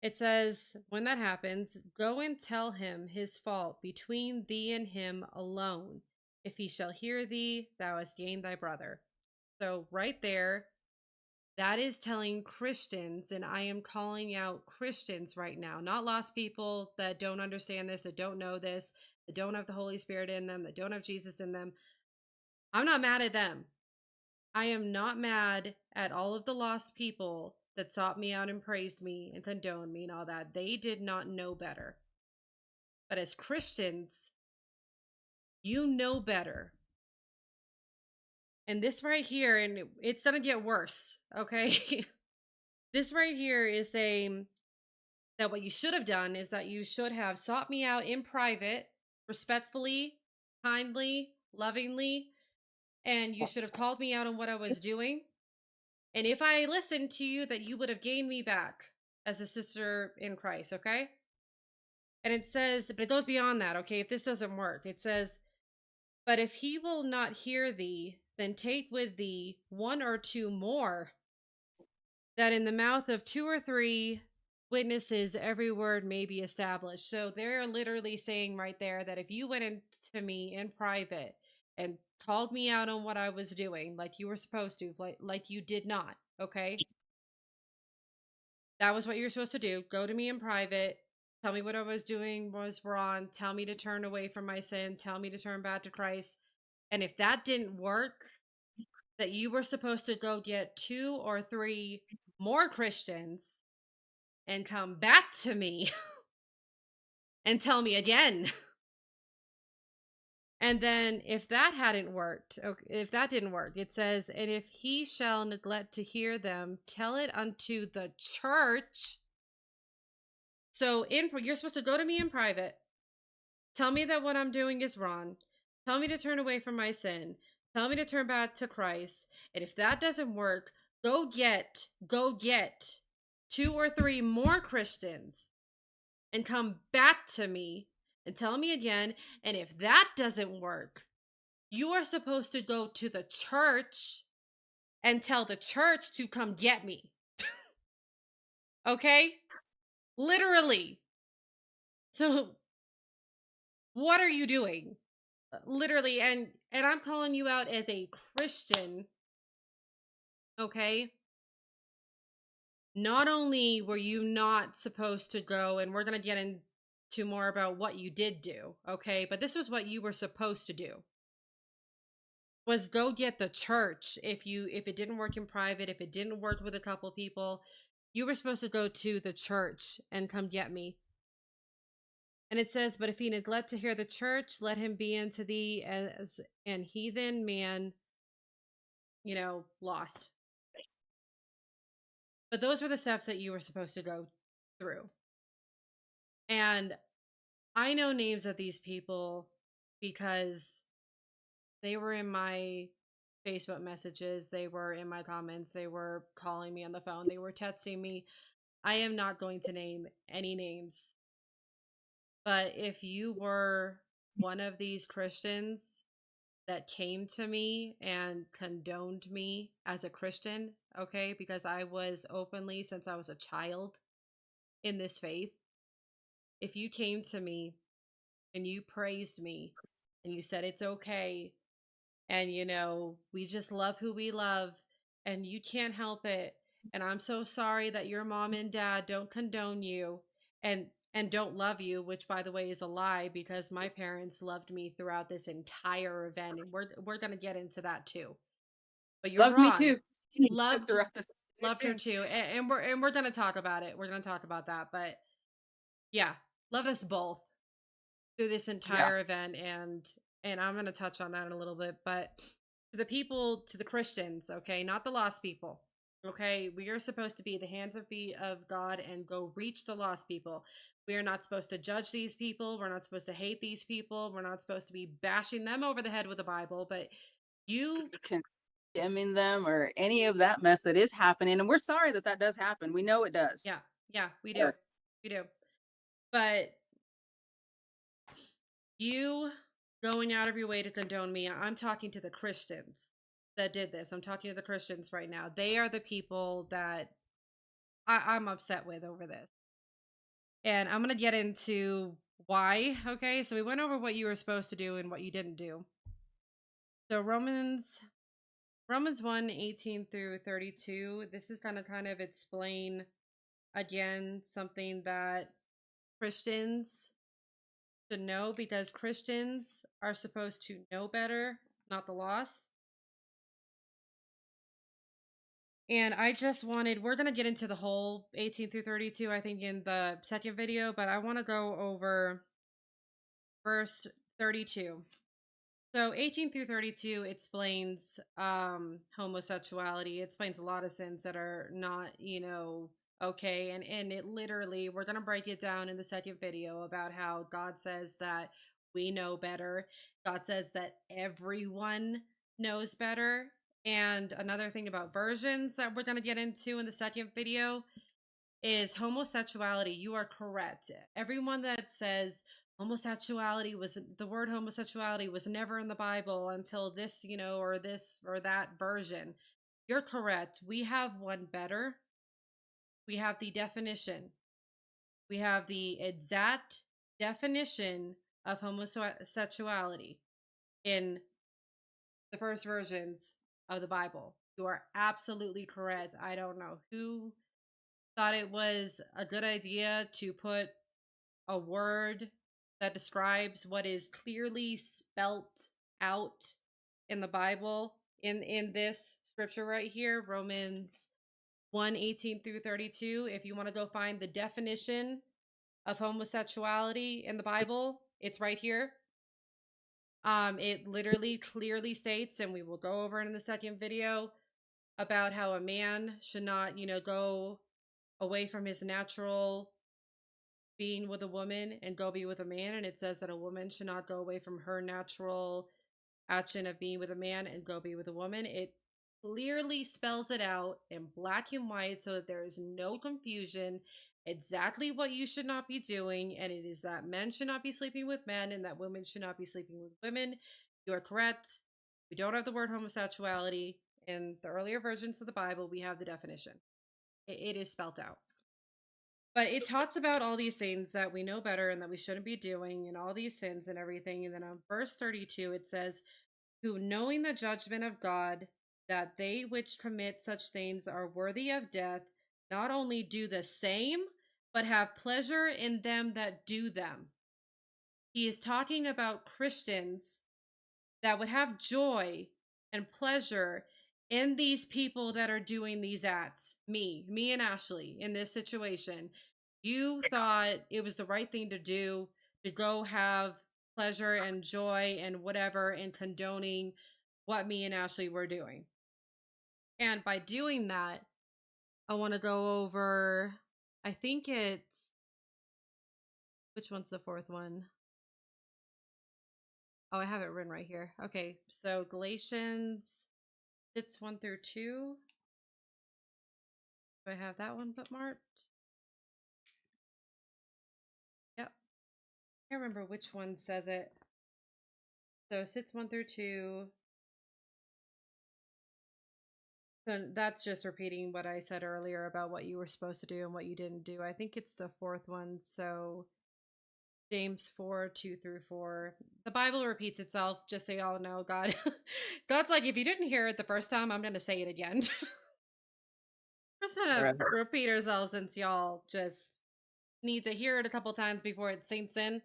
It says, when that happens, go and tell him his fault between thee and him alone. If he shall hear thee, thou hast gained thy brother. So, right there, that is telling Christians, and I am calling out Christians right now, not lost people that don't understand this, that don't know this, that don't have the Holy Spirit in them, that don't have Jesus in them. I'm not mad at them. I am not mad at all of the lost people that sought me out and praised me and condoned me and all that. They did not know better. But as Christians, you know better. And this right here, and it's going to get worse, okay? This right here is saying, that what you should have done is that you should have sought me out in private, respectfully, kindly, lovingly, and you should have called me out on what I was doing. And if I listened to you, that you would have gained me back as a sister in Christ, okay? And it says, but it goes beyond that, okay? If this doesn't work, it says, but if he will not hear thee, then take with thee one or two more, that in the mouth of two or three witnesses every word may be established. So they're literally saying right there that if you went into me in private and called me out on what I was doing, like you were supposed to, like you did not, okay? That was what you were supposed to do. Go to me in private, tell me what I was doing was wrong, tell me to turn away from my sin, tell me to turn back to Christ. And if that didn't work, that you were supposed to go get two or three more Christians and come back to me and tell me again. And then if that hadn't worked, if that didn't work, it says, and if he shall neglect to hear them, tell it unto the church. So you're supposed to go to me in private, tell me that what I'm doing is wrong, tell me to turn away from my sin, tell me to turn back to Christ. And if that doesn't work, go get two or three more Christians and come back to me and tell me again. And if that doesn't work, you are supposed to go to the church and tell the church to come get me. Okay? Literally. So what are you doing? Literally, and I'm calling you out as a Christian, okay? Not only were you not supposed to go, and we're going to get into more about what you did do, okay? But this was what you were supposed to do. Was go get the church. If it didn't work in private, if it didn't work with a couple people, you were supposed to go to the church and come get me. And it says, but if he neglect to hear the church, let him be unto thee as an heathen man, lost. But those were the steps that you were supposed to go through. And I know names of these people because they were in my Facebook messages, they were in my comments, they were calling me on the phone, they were texting me. I am not going to name any names, but if you were one of these Christians that came to me and condoned me as a Christian, okay, because I was openly, since I was a child, in this faith, if you came to me and you praised me and you said it's okay, and we just love who we love, and you can't help it, and I'm so sorry that your mom and dad don't condone you and don't love you, which by the way is a lie, because my parents loved me throughout this entire event, and we're going to get into that too. But you're Love me wrong. too. Loved Throughout this loved her too. too. And we're going to talk about it. We're going to talk about that, but yeah, loved us both through this Yeah. entire event, and I'm going to touch on that in a little bit. But to the people, to the Christians, okay, not the lost people, okay, we are supposed to be the hands of God and go reach the lost people. We are not supposed to judge these people, we're not supposed to hate these people, we're not supposed to be bashing them over the head with the Bible, but you Condemning them or any of that mess that is happening, and we're sorry that that does happen. We know it does. yeah, yeah, we do, Uh, we do, but you going out of your way to condone me, I'm talking to the Christians that did this. I'm talking to the Christians right now. They are the people that I'm upset with over this. And I'm going to get into why. Okay. So we went over what you were supposed to do and what you didn't do. So Romans 1:18 through 32. This is going to kind of explain again something that Christians should know, because Christians are supposed to know better, not the lost. And I just wanted, we're going to get into the whole 18 through 32, I think, in the second video, but I want to go over verse 32. So 18 through 32 explains homosexuality. It explains a lot of sins that are not, Okay, and it literally, we're going to break it down in the second video about how God says that we know better. God says that everyone knows better. And another thing about versions that we're going to get into in the second video is homosexuality. You are correct. Everyone that says homosexuality was, the word homosexuality was never in the Bible until this, or this or that version. You're correct. We have one better. We have the definition. We have the exact definition of homosexuality in the first versions of the Bible. You are absolutely correct. I don't know who thought it was a good idea to put a word that describes what is clearly spelt out in the Bible in this scripture right here, Romans 1:18 through 32. If you want to go find the definition of homosexuality in the Bible, it's right here. It literally clearly states, and we will go over it in the second video, about how a man should not, go away from his natural being with a woman and go be with a man. And it says that a woman should not go away from her natural action of being with a man and go be with a woman. It clearly spells it out in black and white so that there is no confusion exactly what you should not be doing. And it is that men should not be sleeping with men and that women should not be sleeping with women. You are correct. We don't have the word homosexuality in the earlier versions of the Bible. We have the definition. It is spelt out. But it talks about all these things that we know better and that we shouldn't be doing and all these sins and everything. And then on verse 32, it says, who knowing the judgment of God, that they which commit such things are worthy of death, not only do the same, but have pleasure in them that do them. He is talking about Christians that would have joy and pleasure in these people that are doing these acts. Me and Ashley in this situation. You thought it was the right thing to do to go have pleasure and joy and whatever and condoning what me and Ashley were doing. And by doing that, I want to go over, I think it's, which one's the fourth one? Oh, I have it written right here. Okay, so Galatians 6:1 through 2. Do I have that one bookmarked? Yep. I can't remember which one says it. So 6:1 through 2. So that's just repeating what I said earlier about what you were supposed to do and what you didn't do. I think it's the fourth one. So James 4:2 through 4. The Bible repeats itself, just so y'all know. God's like, if you didn't hear it the first time, I'm gonna say it again. We're just gonna Right. repeat ourselves since y'all just need to hear it a couple times before it sinks in.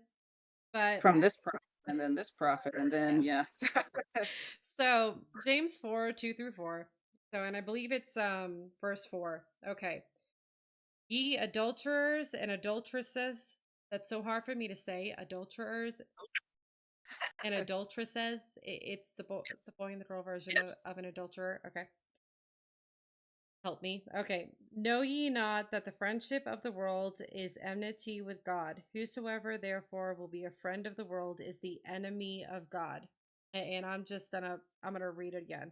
But From this prophet and then this prophet and then yes. yeah. So James 4:2 through 4. So, and I believe it's verse 4. Okay. Ye adulterers and adulteresses. That's so hard for me to say. Adulterers and adulteresses. It's the boy and the girl version of an adulterer. Okay. Help me. Okay. Know ye not that the friendship of the world is enmity with God? Whosoever therefore will be a friend of the world is the enemy of God. And I'm gonna read it again.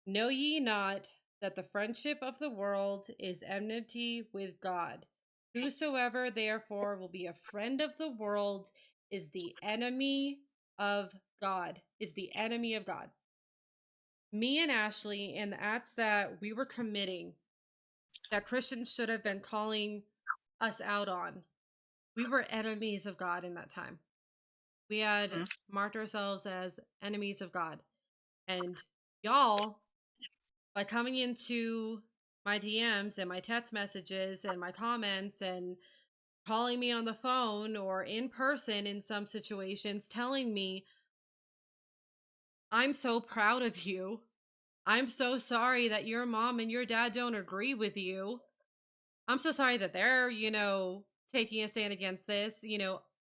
Know ye not that the friendship of the world is enmity with God? Whosoever therefore will be a friend of the world is the enemy of God. Is the enemy of God. Me and Ashley, and the acts that we were committing that Christians should have been calling us out on, we were enemies of God in that time. We had Mhm. marked ourselves as enemies of God. And y'all, by coming into my DMs and my text messages and my comments and calling me on the phone or in person in some situations, telling me, I'm so proud of you. I'm so sorry that your mom and your dad don't agree with you. I'm so sorry that they're, taking a stand against this.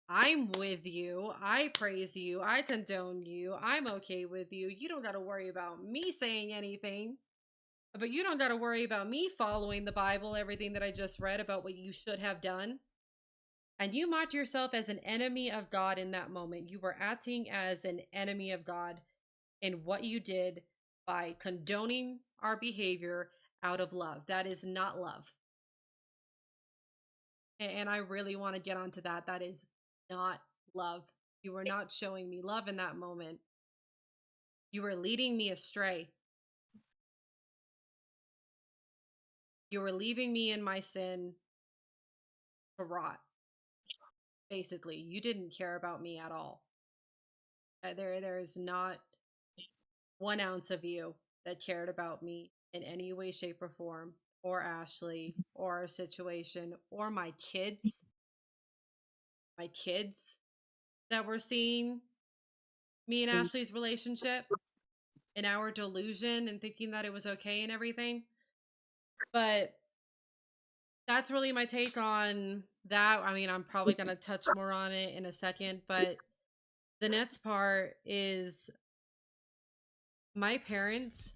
I'm with you. I praise you. I condone you. I'm okay with you. You don't got to worry about me saying anything But you don't got to worry about me following the Bible, everything that I just read about what you should have done. And you marked yourself as an enemy of God in that moment. You were acting as an enemy of God in what you did by condoning our behavior out of love. That is not love. And I really want to get onto that. That is not love. You were not showing me love in that moment. You were leading me astray. You were leaving me in my sin to rot, basically. You didn't care about me at all. There is not 1 ounce of you that cared about me in any way, shape, or form, or Ashley, or our situation, or my kids that were seeing me and Ashley's relationship and our delusion and thinking that it was okay and everything. But that's really my take on that. I mean, I'm probably going to touch more on it in a second, but the next part is my parents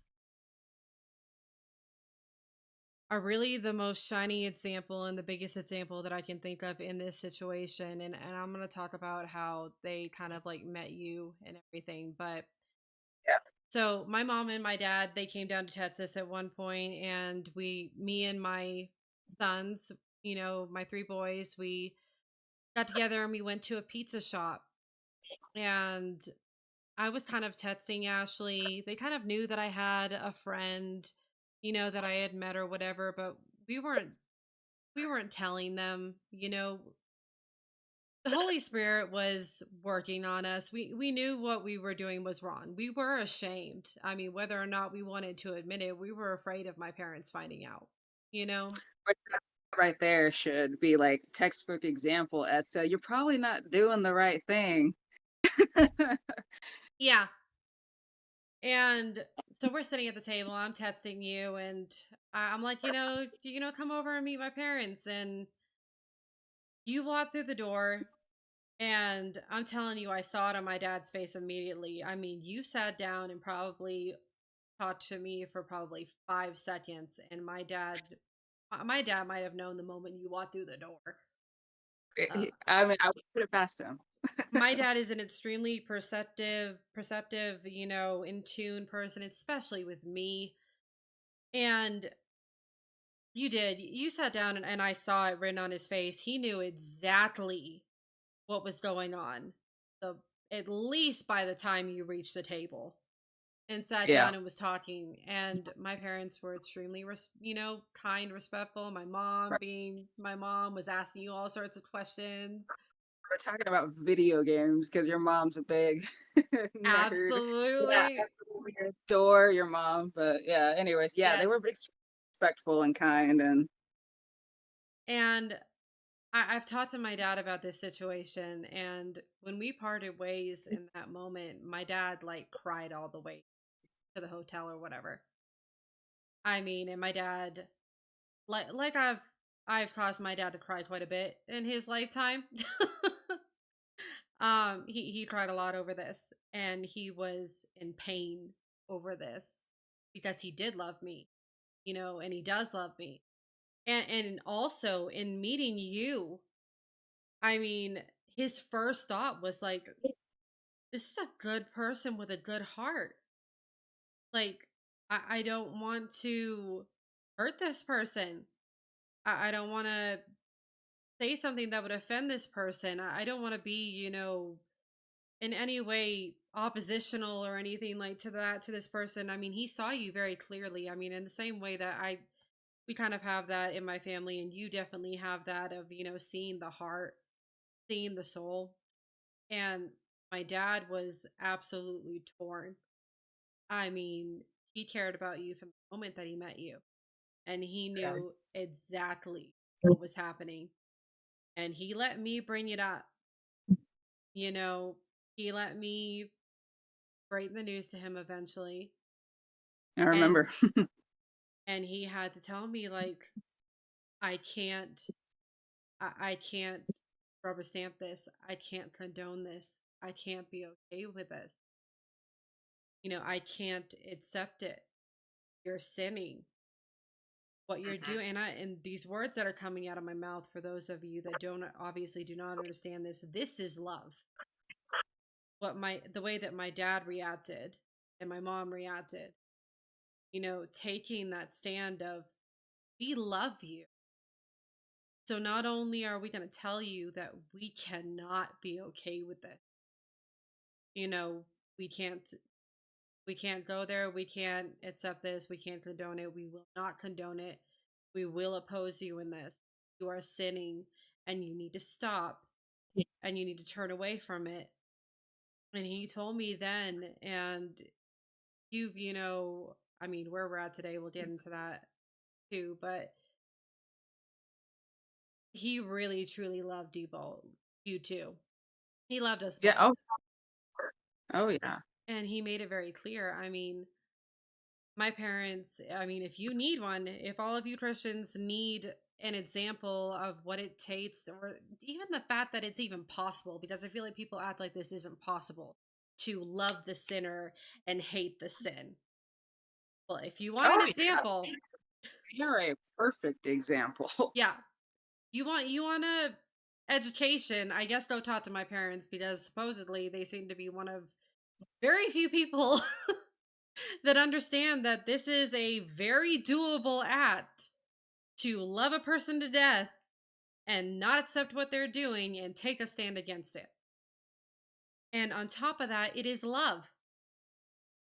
are really the most shiny example and the biggest example that I can think of in this situation. And I'm going to talk about how they kind of like met you and everything. But Yeah. so my mom and my dad, they came down to Texas at one point, and me and my sons, my 3 boys, we got together and we went to a pizza shop. And I was kind of texting Ashley. They kind of knew that I had a friend, that I had met or whatever, but we weren't we weren't telling them. The Holy Spirit was working on us. We knew what we were doing was wrong. We were ashamed. I mean, whether or not we wanted to admit it, we were afraid of my parents finding out, you know? But that right there should be like textbook example as to you're probably not doing the right thing. Yeah. And so we're sitting at the table, I'm texting you, and I'm like, come over and meet my parents. And you walk through the door, and I'm telling you, I saw it on my dad's face immediately. I mean, you sat down and probably talked to me for probably 5 seconds, and my dad might have known the moment you walked through the door. Uh, I mean, I would put it past him. my dad is an extremely perceptive, in tune person, especially with me. And you sat down, and I saw it written on his face. He knew exactly what was going on. The At least by the time you reached the table and sat Yeah. down and was talking. And my parents were extremely kind, respectful. My mom, Right. being my mom, was asking you all sorts of questions. We're talking about video games because your mom's a big nerd. Yeah, Absolutely. absolutely adore your mom. But yeah, anyways, yeah, they Yes. were respectful and kind and And I've talked to my dad about this situation, and when we parted ways in that moment, my dad like cried all the way to the hotel or whatever. I mean, and my dad, like I've caused my dad to cry quite a bit in his lifetime. He cried a lot over this, and he was in pain over this because he did love me, and he does love me. And also in meeting you, I mean, his first thought was like, this is a good person with a good heart. Like, I don't want to hurt this person. I don't want to say something that would offend this person. I don't want to be, in any way oppositional or anything like to this person. I mean, he saw you very clearly. I mean, in the same way that we kind of have that in my family, and you definitely have that of, seeing the heart, seeing the soul. And my dad was absolutely torn. I mean, he cared about you from the moment that he met you, and he yeah. knew exactly what was happening. And he let me bring it up. You know, he let me break the news to him eventually. I And remember. he had to tell me like, I can't I can't rubber stamp this. I can't condone this. I can't be okay with this. I can't accept it. You're sinning. What you're Mhm. doing, and these words that are coming out of my mouth, for those of you that don't obviously do not understand this is love. The way that my dad reacted and my mom reacted, taking that stand of, we love you. So not only are we going to tell you that we cannot be okay with it, you know, we can't we can't go there, we can't accept this, we can't condone it, we will not condone it. We will oppose you in this. You are sinning and you need to stop and you need to turn away from it. And he told me then, and I mean, where we're at today, we'll get into that too, but he really truly loved you too. He loved us Yeah, both. oh, oh, yeah. And he made it very clear. I mean, my parents, I mean, if you need one, if all of you Christians need an example of what it takes, or even the fact that it's even possible, because I feel like people act like this isn't possible, to love the sinner and hate the sin. Well, if you want an Oh, yeah. example, You're a perfect example. yeah, you want a education, I guess don't talk to my parents, because supposedly they seem to be one of very few people that understand that this is a very doable act to love a person to death and not accept what they're doing and take a stand against it. And on top of that, it is love.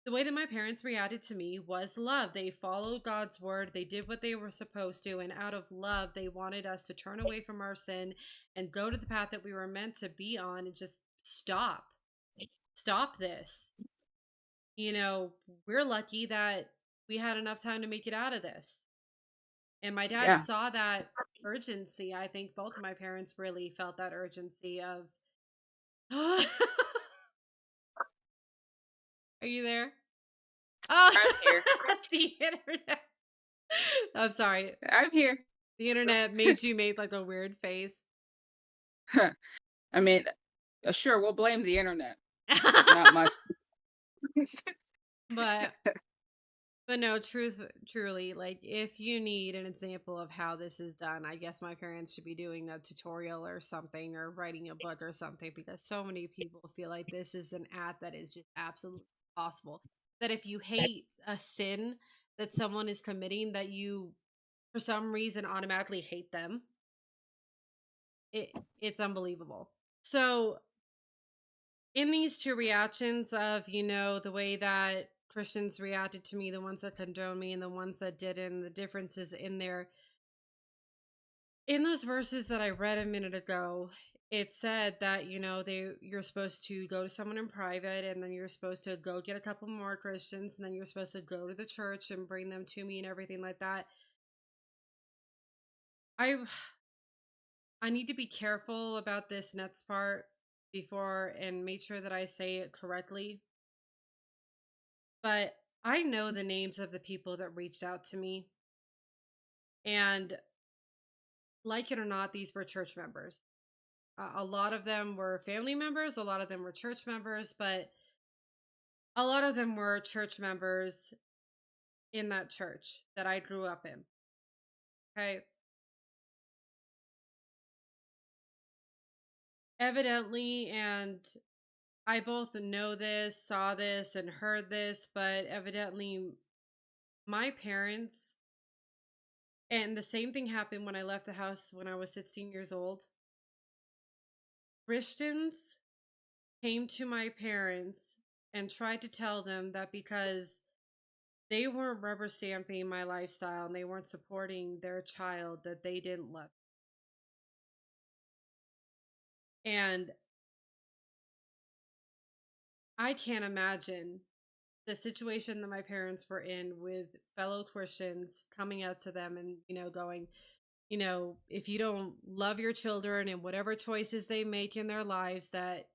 The way that my parents reacted to me was love. They followed God's word, they did what they were supposed to, and out of love, they wanted us to turn away from our sin and go to the path that we were meant to be on and just stop. Stop this. You know, we're lucky that we had enough time to make it out of this. And my dad Yeah. saw that urgency. I think both of my parents really felt that urgency of, are you there? Oh, I'm here. the internet. I'm sorry. I'm here. The internet made you make like a weird face. I mean, sure, we'll blame the internet, not my but but no, truly, like if you need an example of how this is done, I guess my parents should be doing a tutorial or something, or writing a book or something, because so many people feel like this is an act that is just absolutely possible. That if you hate a sin that someone is committing, that you for some reason automatically hate them. It's unbelievable. So in these two reactions of, the way that Christians reacted to me, the ones that condone me and the ones that didn't, the differences in there, in those verses that I read a minute ago, it said that, you're supposed to go to someone in private, and then you're supposed to go get a couple more Christians, and then you're supposed to go to the church and bring them to me and everything like that. I I need to be careful about this next part before and make sure that I say it correctly. But I know the names of the people that reached out to me. And like it or not, these were church members. A lot of them were family members, a lot of them were church members, but a lot of them were church members in that church that I grew up in. Okay. Evidently, and I both know this, saw this, and heard this, but evidently, my parents, and the same thing happened when I left the house when I was 16 years old. Christians came to my parents and tried to tell them that because they weren't rubber stamping my lifestyle and they weren't supporting their child, that they didn't love. And I can't imagine the situation that my parents were in with fellow Christians coming up to them and, going, if you don't love your children and whatever choices they make in their lives, that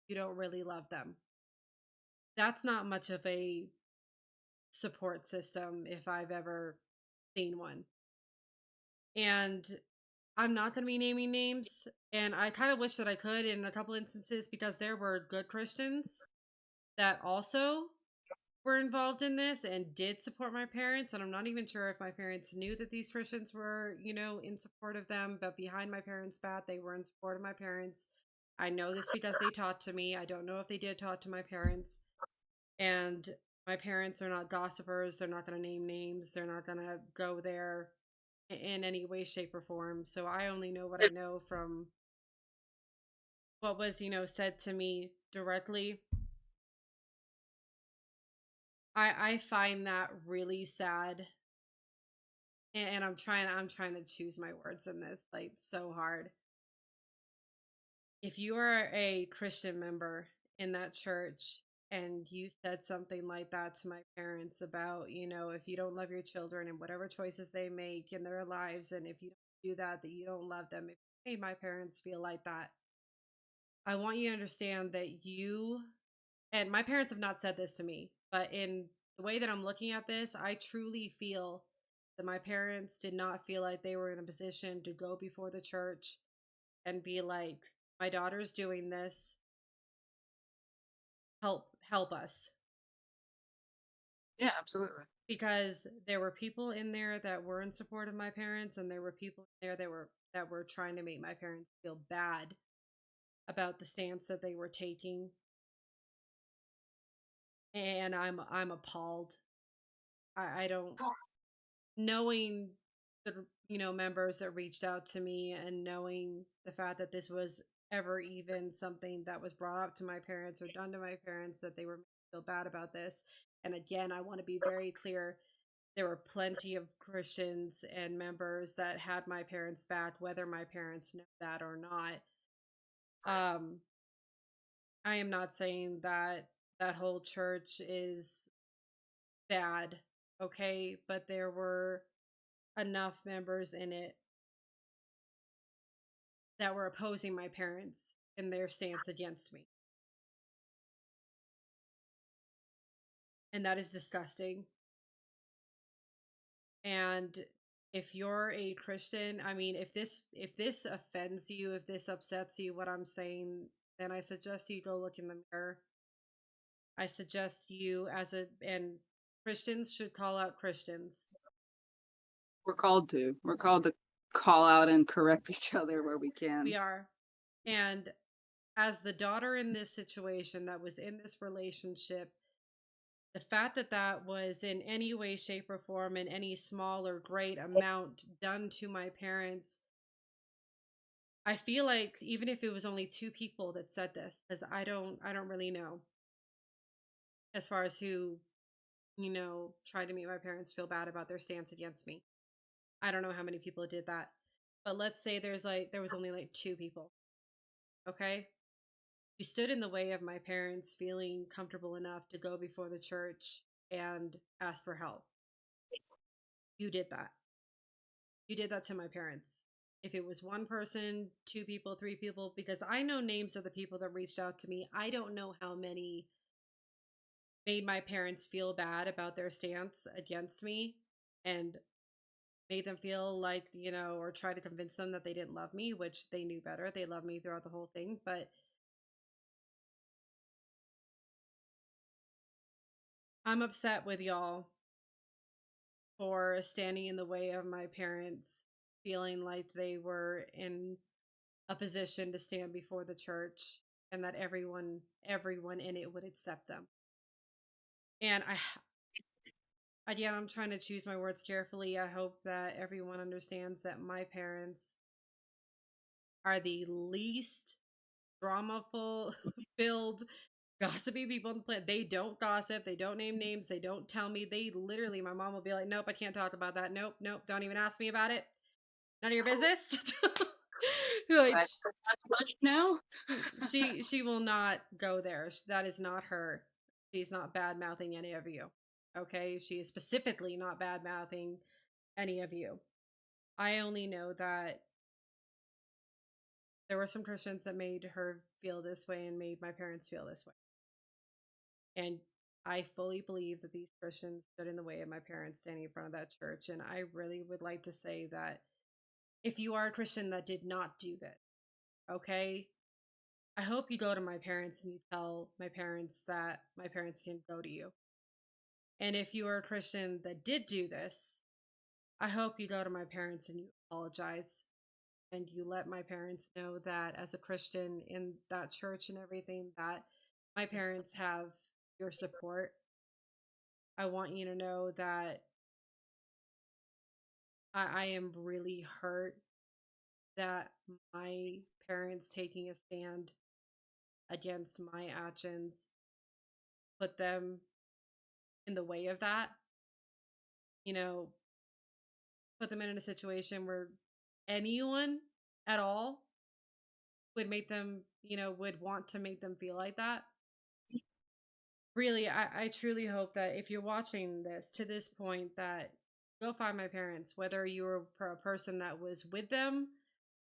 you don't really love them. That's not much of a support system if I've ever seen one. And I'm not going to be naming names. And I kind of wish that I could in a couple instances, because there were good Christians that also were involved in this and did support my parents. And I'm not even sure if my parents knew that these Christians were, in support of them, but behind my parents' back, they were in support of my parents. I know this because they talked to me. I don't know if they did talk to my parents. And my parents are not gossipers. They're not going to name names. They're not going to go there in any way, shape, or form. So I only know what I know from what was, said to me directly. I find that really sad. And I'm trying to choose my words in this, like, so hard. If you are a Christian member in that church and you said something like that to my parents about, if you don't love your children and whatever choices they make in their lives, and if you don't do that, that you don't love them, if you made my parents feel like that, I want you to understand that you, and my parents have not said this to me, but in the way that I'm looking at this, I truly feel that my parents did not feel like they were in a position to go before the church and be like, my daughter's doing this, help us. Yeah, absolutely. Because there were people in there that were in support of my parents, and there were people in there that were trying to make my parents feel bad about the stance that they were taking. And I'm appalled. I don't, knowing the members that reached out to me, and knowing the fact that this was ever even something that was brought up to my parents or done to my parents, that they were made to feel bad about this. And again, I want to be very clear, there were plenty of Christians and members that had my parents back, whether my parents know that or not. um I am not saying that that whole church is bad, okay, but there were enough members in it that were opposing my parents in their stance against me. And that is disgusting. And if you're a Christian, I mean, if this offends you, if this upsets you, what I'm saying, then I suggest you go look in the mirror. I suggest you, and Christians should call out Christians. We're called to call out and correct each other where we We can. are. And as the daughter in this situation that was in this relationship, the fact that that was in any way, shape, or form, in any small or great amount done to my parents, I feel like even if it was only two people that said this, because I don't really know as far as who, tried to make my parents feel bad about their stance against me. I don't know how many people did that. But let's say there was only like two people, okay? You stood in the way of my parents feeling comfortable enough to go before the church and ask for help. You did that. You did that to my parents. If it was one person, two people, three people, because I know names of the people that reached out to me. I don't know how many made my parents feel bad about their stance against me and made them feel like, or try to convince them that they didn't love me, which they knew better. They loved me throughout the whole thing. But I'm upset with y'all for standing in the way of my parents feeling like they were in a position to stand before the church, and that everyone in it would accept them. And again, I'm trying to choose my words carefully. I hope that everyone understands that my parents are the least dramaful filled gossipy people on the planet. They don't gossip, they don't name names, they don't tell me. They literally, my mom will be like, nope, I can't talk about that. Nope, nope, don't even ask me about it. None of your business. Like, I that's much now. she will not go there. That is not her. She's not bad mouthing any of you. Okay, she is specifically not bad mouthing any of you. I only know that there were some Christians that made her feel this way and made my parents feel this way. And I fully believe that these Christians stood in the way of my parents standing in front of that church. And I really would like to say that if you are a Christian that did not do that, okay, I hope you go to my parents and you tell my parents that my parents can go to you. And if you are a Christian that did do this, I hope you go to my parents and you apologize and you let my parents know that as a Christian in that church and everything, that my parents have your support. I want you to know that I am really hurt that my parents taking a stand against my actions put them in the way of that, you know, put them in a situation where anyone at all would make them, would want to make them feel like that. Really, I truly hope that if you're watching this to this point, that go find my parents, whether you were a person that was with them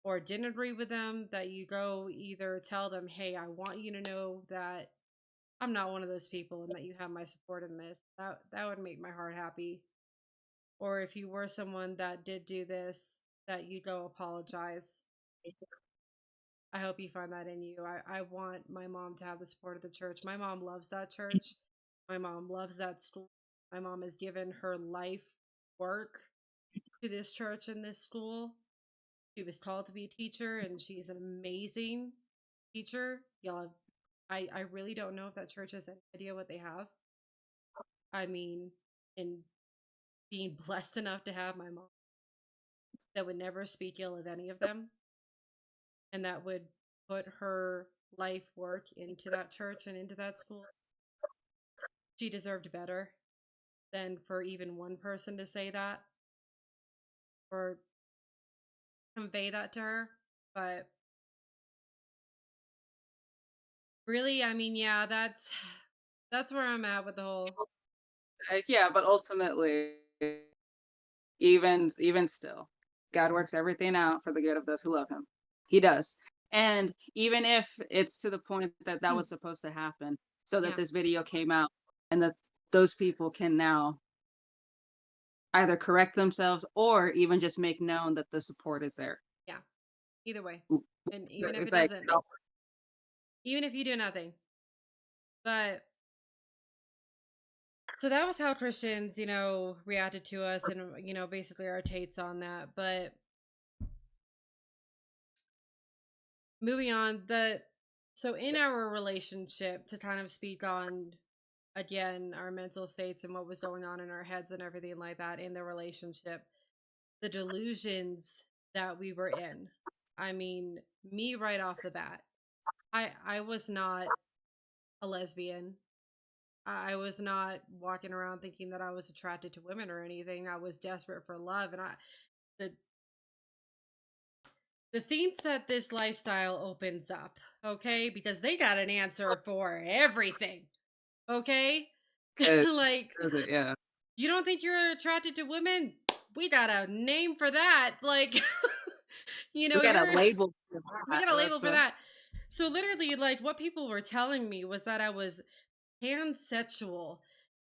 or didn't agree with them, that you go either tell them, hey, I want you to know that I'm not one of those people and that you have my support in this. That would make my heart happy. Or if you were someone that did do this, that you go apologize. I hope you find that in you. I want my mom to have the support of the church. My mom loves that church. My mom loves that school. My mom has given her life work to this church and this school. She was called to be a teacher and she's an amazing teacher. I really don't know if that church has any idea what they have. I mean, in being blessed enough to have my mom that would never speak ill of any of them and that would put her life work into that church and into that school. She deserved better than for even one person to say that or convey that to her. But really, I mean, yeah, that's where I'm at with the whole. Yeah, but ultimately, even still, God works everything out for the good of those who love him. He does. And even if it's to the point that that was supposed to happen, so that Yeah, this video came out and that those people can now either correct themselves or even just make known that the support is there. yeah. Either way, W- and even if It's it like, doesn't, even if you do nothing, but so that was how Christians, reacted to us and, basically our takes on that. But moving on, so in our relationship, to kind of speak on again our mental states and what was going on in our heads and everything like that in the relationship, the delusions that we were in. I mean, me right off the bat, I was not a lesbian. I was not walking around thinking that I was attracted to women or anything. I was desperate for love, and the the things that this lifestyle opens up, okay? Because they got an answer for everything, okay? uh, Like, is it? Yeah. you don't think you're attracted to women? We got a name for that. Like, We got a you're label for we that. got a label That's for that. So literally, like what people were telling me was that I was pansexual,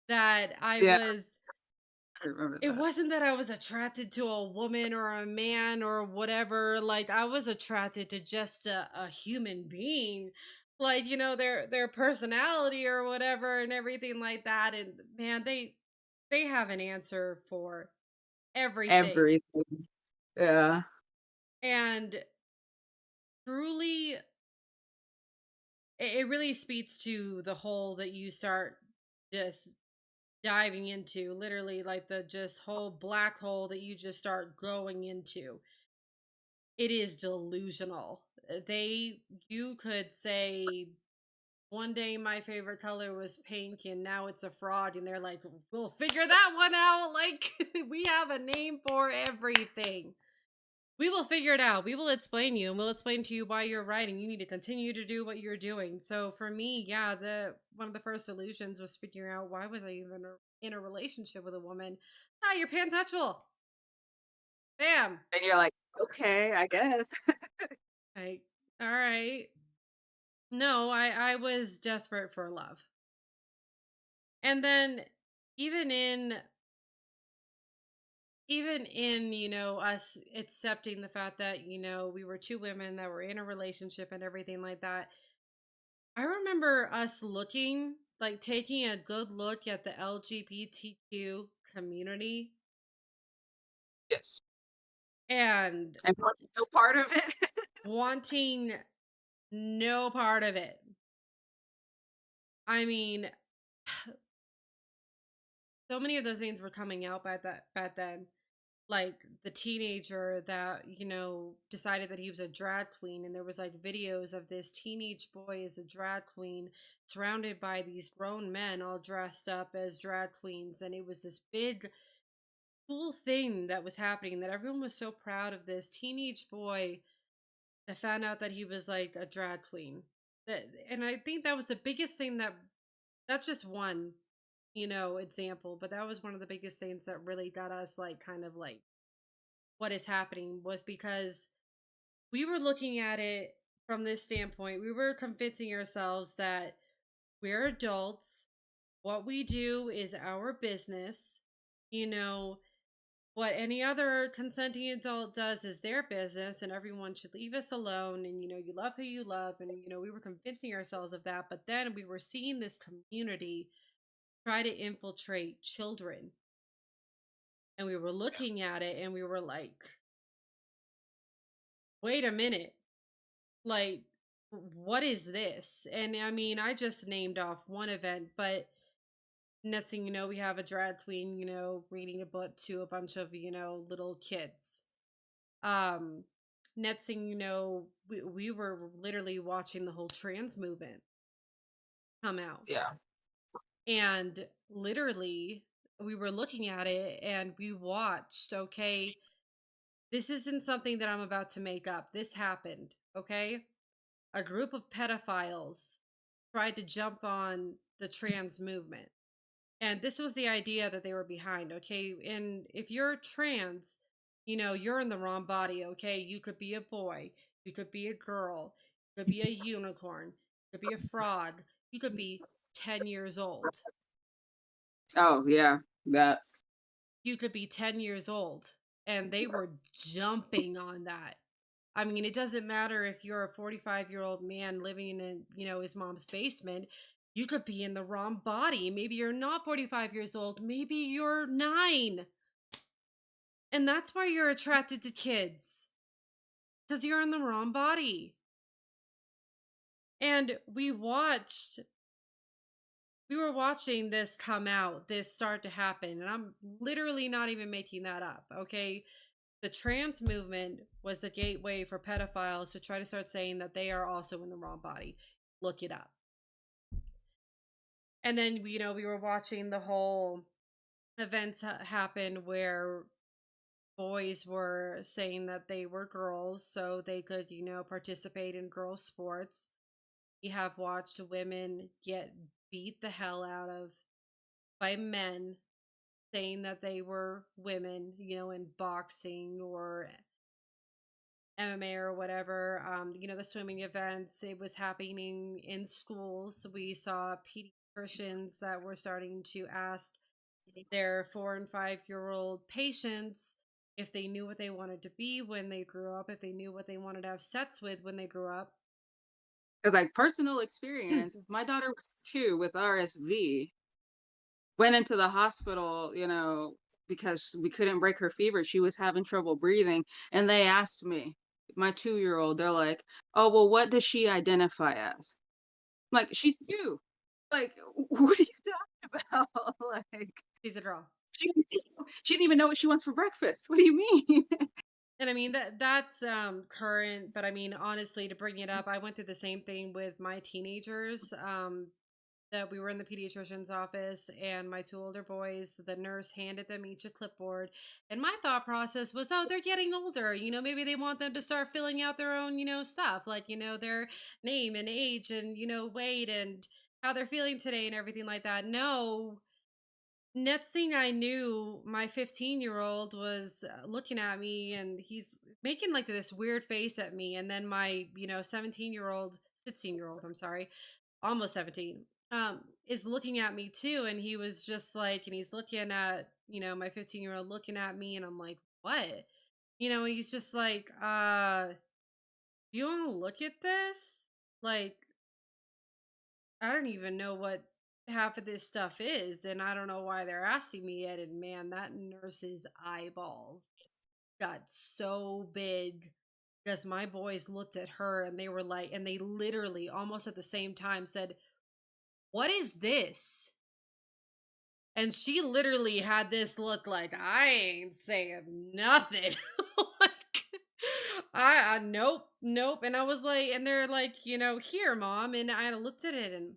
that I yeah, was I remember it that. wasn't that I was attracted to a woman or a man or whatever. Like I was attracted to just a human being. Like, their personality or whatever and everything like that. And man, they have an answer for everything. Everything. Yeah. And truly it really speaks to the hole that you start just diving into, literally like the just whole black hole that you just start going into. It is delusional. You could say one day my favorite color was pink and now it's a frog, and they're like, we'll figure that one out. Like, we have a name for everything. We will figure it out. We will explain you and we'll explain to you why you're right and you need to continue to do what you're doing. So for me, yeah, the one of the first illusions was figuring out why was I even in a relationship with a woman. Ah, you're pansexual. Bam. And you're like, okay, I guess. Like, all right. No, I was desperate for love. And then even in us accepting the fact that, we were two women that were in a relationship and everything like that. I remember us looking. like taking a good look at the LGBTQ community Yes. and And want no part of it. wanting no part of it. I mean, so many of those things were coming out back then. Like the teenager that, decided that he was a drag queen, and there was like videos of this teenage boy as a drag queen surrounded by these grown men all dressed up as drag queens, and it was this big cool thing that was happening that everyone was so proud of this teenage boy that found out that he was like a drag queen. And I think that was the biggest thing that's just one, example, but that was one of the biggest things that really got us like kind of like what is happening was because we were looking at it from this standpoint. We were convincing ourselves that we're adults. What we do is our business. You know, what any other consenting adult does is their business, and everyone should leave us alone. And, you love who you love. And, we were convincing ourselves of that. But then we were seeing this community try to infiltrate children. And we were Yeah. looking at it and we were like, wait a minute. Like, what is this? And I mean, I just named off one event, but next thing you know, we have a drag queen, reading a book to a bunch of, little kids. Um, Next thing you know, we were literally watching the whole trans movement come out. Yeah. And literally, we were looking at it and we watched, okay, this isn't something that I'm about to make up. This happened, okay? A group of pedophiles tried to jump on the trans movement. And this was the idea that they were behind, okay? And if you're trans, you're in the wrong body, okay? You could be a boy, you could be a girl, you could be a unicorn, you could be a frog, you could be 10 years old. Oh, yeah. That You could be 10 years old. And they were jumping on that. I mean, it doesn't matter if you're a 45-year-old man living in, his mom's basement. You could be in the wrong body. Maybe you're not 45 years old. Maybe you're 9. And that's why you're attracted to kids. Because you're in the wrong body. And we were watching this come out, this start to happen. And I'm literally not even making that up. Okay. The trans movement was the gateway for pedophiles to try to start saying that they are also in the wrong body. Look it up. And then, we were watching the whole events happen where boys were saying that they were girls so they could, participate in girls' sports. We have watched women get beat the hell out of by men saying that they were women, in boxing or MMA or whatever. The swimming events, it was happening in schools. We saw pediatricians that were starting to ask their 4 and 5-year-old patients if they knew what they wanted to be when they grew up, if they knew what they wanted to have sex with when they grew up. 'cause, like, personal experience, my daughter was 2 with RSV, went into the hospital, because we couldn't break her fever, she was having trouble breathing, and they asked me, my 2-year-old, they're like, "Oh, well, what does she identify as?" Like, "She's 2." Like, what are you talking about?" Like, She's a girl. she she didn't even know what she wants for breakfast. What do you mean? And I mean that's current, but I mean honestly to bring it up, I went through the same thing with my teenagers. That we were in the pediatrician's office and my 2 older boys, the nurse handed them each a clipboard. And my thought process was, oh, they're getting older. Maybe they want them to start filling out their own, stuff like, their name and age and, weight and how they're feeling today and everything like that. No. Next thing I knew, my 15-year-old was looking at me and he's making like this weird face at me. And then my, 17-year-old, 16-year-old, I'm sorry, almost 17, is looking at me too. And he was just like, and he's looking at, my 15-year-old looking at me. And I'm like, what? He's just like, do you want to look at this? Like, I don't even know what. half of this stuff is, and I don't know why they're asking me yet. And man, that nurse's eyeballs got so big because my boys looked at her and they were like, and they literally almost at the same time said, "What is this?" And she literally had this look like, "I ain't saying nothing." Like, nope, nope. And I was like, and they're like, "Here, mom." And I looked at it and,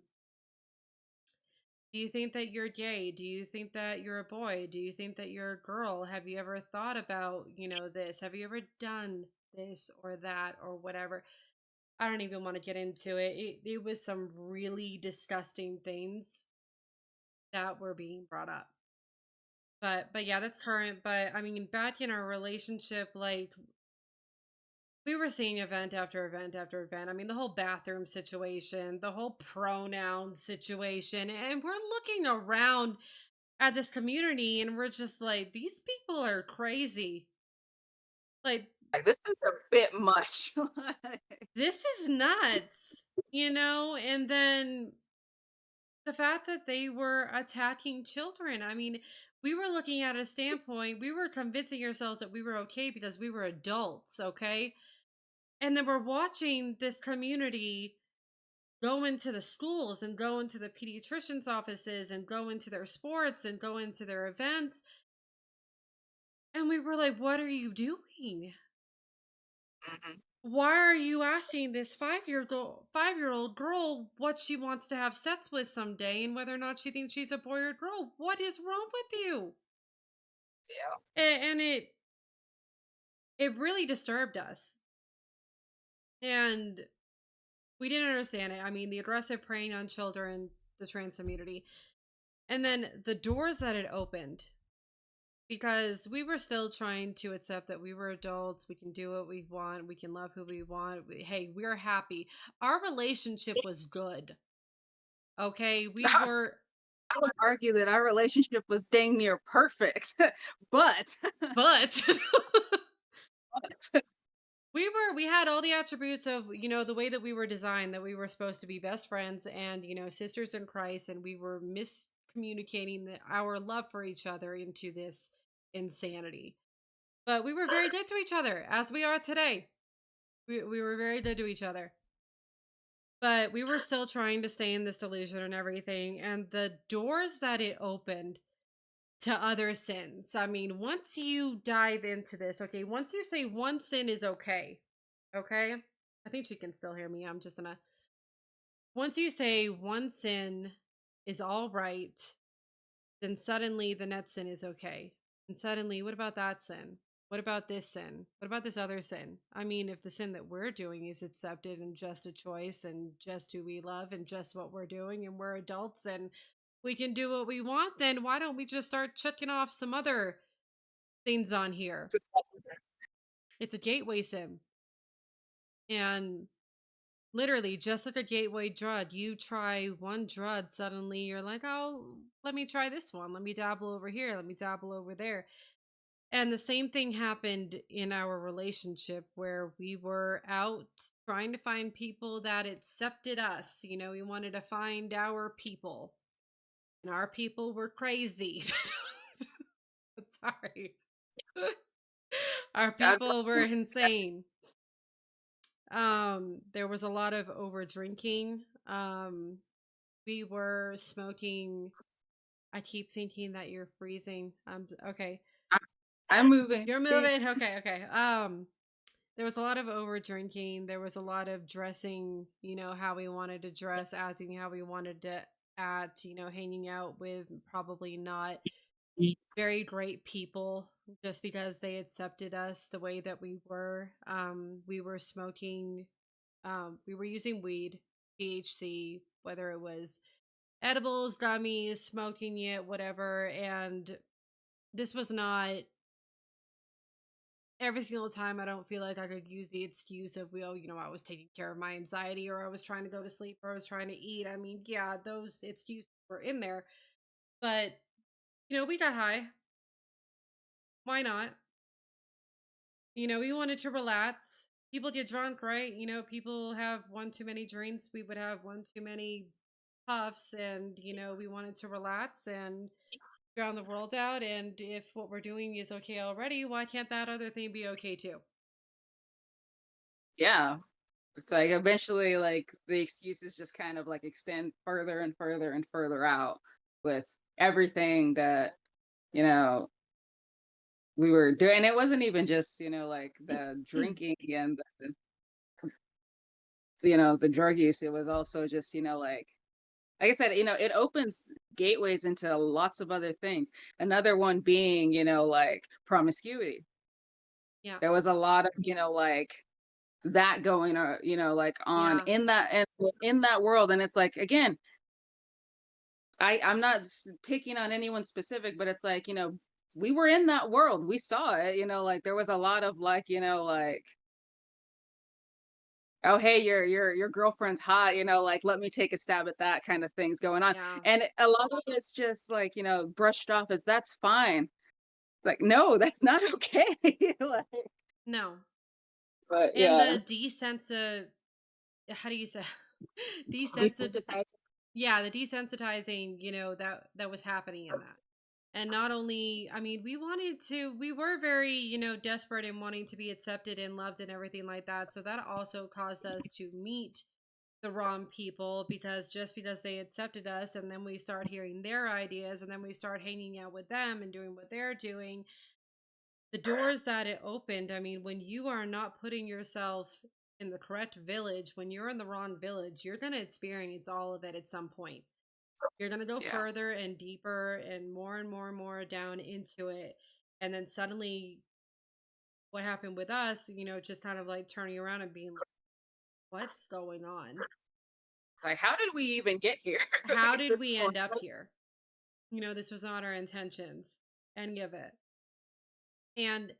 do you think that you're gay? Do you think that you're a boy? Do you think that you're a girl? Have you ever thought about, this? Have you ever done this or that or whatever? I don't even want to get into it. It was some really disgusting things that were being brought up. But yeah, that's current. But I mean, back in our relationship, like, we were seeing event after event after event. I mean, the whole bathroom situation, the whole pronoun situation, and we're looking around at this community and we're just like, these people are crazy. Like, Like, this is a bit much. Like, this is nuts. And then the fact that they were attacking children. I mean, we were looking at a standpoint, we were convincing ourselves that we were okay because we were adults, okay? And then we're watching this community go into the schools and go into the pediatricians' offices and go into their sports and go into their events. And we were like, what are you doing? mhm. Why are you asking this 5-year old girl what she wants to have sex with someday and whether or not she thinks she's a boy or girl? What is wrong with you? Yeah. And it really disturbed us. And we didn't understand it. I mean, the aggressive preying on children, the trans community, and then the doors that it opened, because we were still trying to accept that we were adults, we can do what we want, we can love who we want. Hey, we're happy. Our relationship was good. Okay, we were, I would argue that our relationship was dang near perfect, but but but we had all the attributes of, the way that we were designed, that we were supposed to be best friends and, sisters in Christ, and we were miscommunicating our love for each other into this insanity. But we were very good to each other, as we are today. We were very good to each other. But we were still trying to stay in this delusion and everything. And the doors that it opened to other sins. I mean, once you dive into this, okay, once you say one sin is okay, okay? I think she can still hear me. I'm just gonna, once you say one sin is all right, then suddenly the next sin is okay. And suddenly, what about that sin? What about this sin? What about this other sin? I mean, if the sin that we're doing is accepted and just a choice and just who we love and just what we're doing and we're adults and we can do what we want, then why don't we just start checking off some other things on here? It's a gateway sin. And literally, just like a gateway drug, you try one drug, suddenly you're like, oh, let me try this one. Let me dabble over here. Let me dabble over there. And the same thing happened in our relationship where we were out trying to find people that accepted us. We wanted to find our people, and our people were crazy. Sorry. Our God people were bless. insane. There was a lot of over drinking. We were smoking. I keep thinking that you're freezing. Okay. I I'm moving. You're See, moving. Okay, okay. There was a lot of over drinking. There was a lot of dressing, how we wanted to dress, acting how we wanted to act, hanging out with probably not very great people just because they accepted us the way that we were. We were smoking, we were using weed, THC, whether it was edibles, gummies, smoking it, whatever. And this was not every single time. I don't feel like I could use the excuse of, well, I was taking care of my anxiety or I was trying to go to sleep or I was trying to eat. I mean, yeah, those excuses were in there, but we got high. Why not? We wanted to relax. People get drunk, right? People have one too many drinks. We would have one too many puffs and, we wanted to relax and drown the world out. And if what we're doing is okay already, why can't that other thing be okay too? Yeah. It's like eventually like the excuses just kind of like extend further and further and further out with everything that, you know, we were doing. And it wasn't even just, like the drinking and the drug use. It was also just, like I said, it opens gateways into lots of other things. Another one being, like promiscuity. Yeah. There was a lot of, like that going like on Yeah. in that world. And it's like, again, I'm not picking on anyone specific, but it's like, we were in that world. We saw it, like there was a lot of like, like, oh hey, your girlfriend's hot, like let me take a stab at that kind of things going on. Yeah. And a lot of it's just like, brushed off as that's fine. It's like, no, that's not okay. Like, No. but And yeah, the how do you say desensit desensitized. yeah, the desensitizing, that was happening in that. And not only, I mean, we were very, desperate in wanting to be accepted and loved and everything like that. So that also caused us to meet the wrong people, because just because they accepted us and then we start hearing their ideas and then we start hanging out with them and doing what they're doing, the doors that it opened. I mean, when you are not putting yourself in the correct village, when you're in the wrong village, you're going to experience all of it at some point. You're going to go Yeah. further and deeper and more and more down into it. And then suddenly, what happened with us, just kind of like turning around and being like, what's going on? Like, how did we even get here? How Like did this we point. end up here? This was not our intentions, any of it. And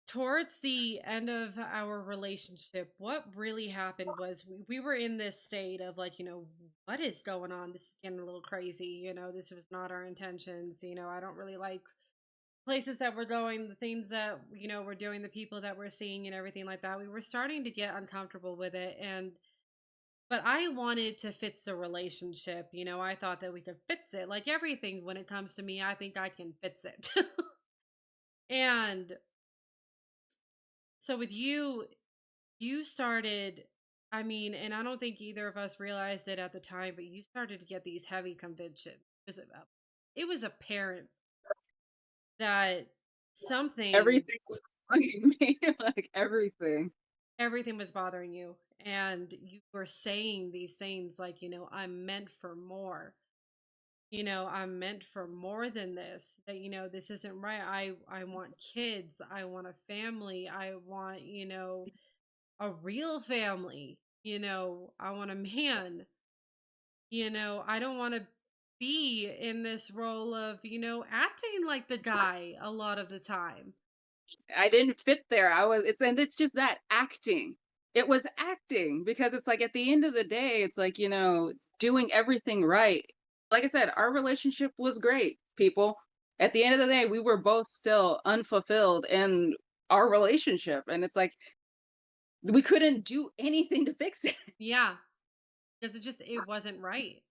towards the end of our relationship, what really happened was we were in this state of like, what is going on? This is getting a little crazy. This was not our intentions. I don't really like places that we're going, the things that, we're doing, the people that we're seeing and everything like that. We were starting to get uncomfortable with it. But I wanted to fix the relationship. I thought that we could fix it. Like everything when it comes to me, I think I can fix it. And so with you, you started, I mean, and I don't think either of us realized it at the time, but you started to get these heavy convictions. It was apparent that something, Everything was bugging me, like everything. everything was bothering you. And you were saying these things like, I'm meant for more. I'm meant for more than this. That, this isn't right. I want kids. I want a family. I want, a real family. I want a man. I don't want to be in this role of, acting like the guy a lot of the time. I didn't fit there. It's just that acting. It was acting because it's like at the end of the day, it's like, doing everything right. Like I said, our relationship was great, people. At the end of the day, we were both still unfulfilled in our relationship. And it's like we couldn't do anything to fix it. Yeah, because it wasn't right.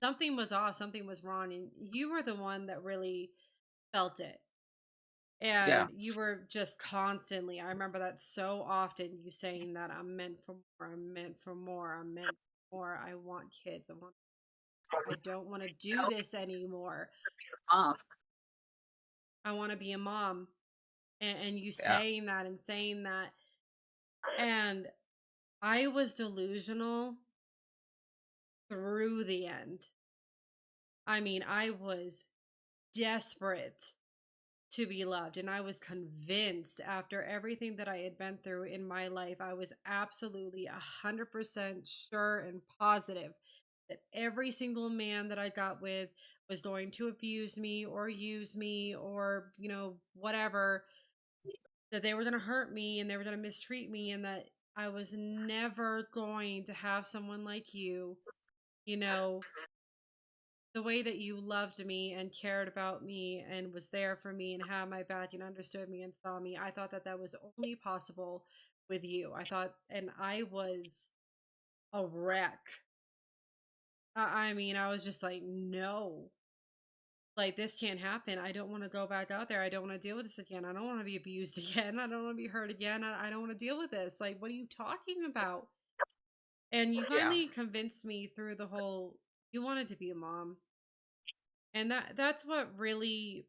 Something was off, something was wrong, and you were the one that really felt it. Yeah. And you were just constantly, I remember that so often, you saying that I'm meant for more, I'm meant for more, I'm meant for more, I want kids, I don't want to do this anymore. Off. I want to be a mom. And you Yeah. saying that and saying that. And I was delusional through the end. I mean, I was desperate to be loved. And I was convinced after everything that I had been through in my life, I was absolutely 100% sure and positive that every single man that I got with was going to abuse me or use me or, whatever, that they were going to hurt me and they were going to mistreat me, and that I was never going to have someone like you know, the way that you loved me and cared about me and was there for me and had my back and understood me and saw me. I thought that that was only possible with you. I thought, and I was a wreck. I mean, I was just like, no, like this can't happen. I don't want to go back out there. I don't want to deal with this again. I don't want to be abused again. I don't want to be hurt again. I don't want to deal with this. Like, what are you talking about? And you Yeah. finally convinced me through the whole, you wanted to be a mom. And that's what really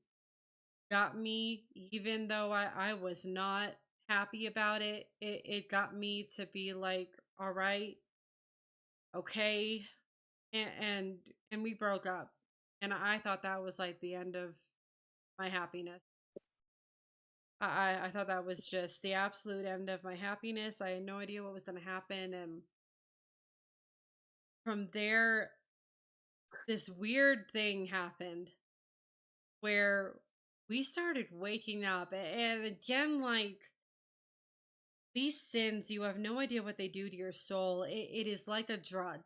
got me, even though I was not happy about it. It got me to be like, all right, okay. And we broke up. And I thought that was like the end of my happiness. I thought that was just the absolute end of my happiness. I had no idea what was going to happen. And from there, this weird thing happened where we started waking up. And again, like these sins, you have no idea what they do to your soul. It is like a drug.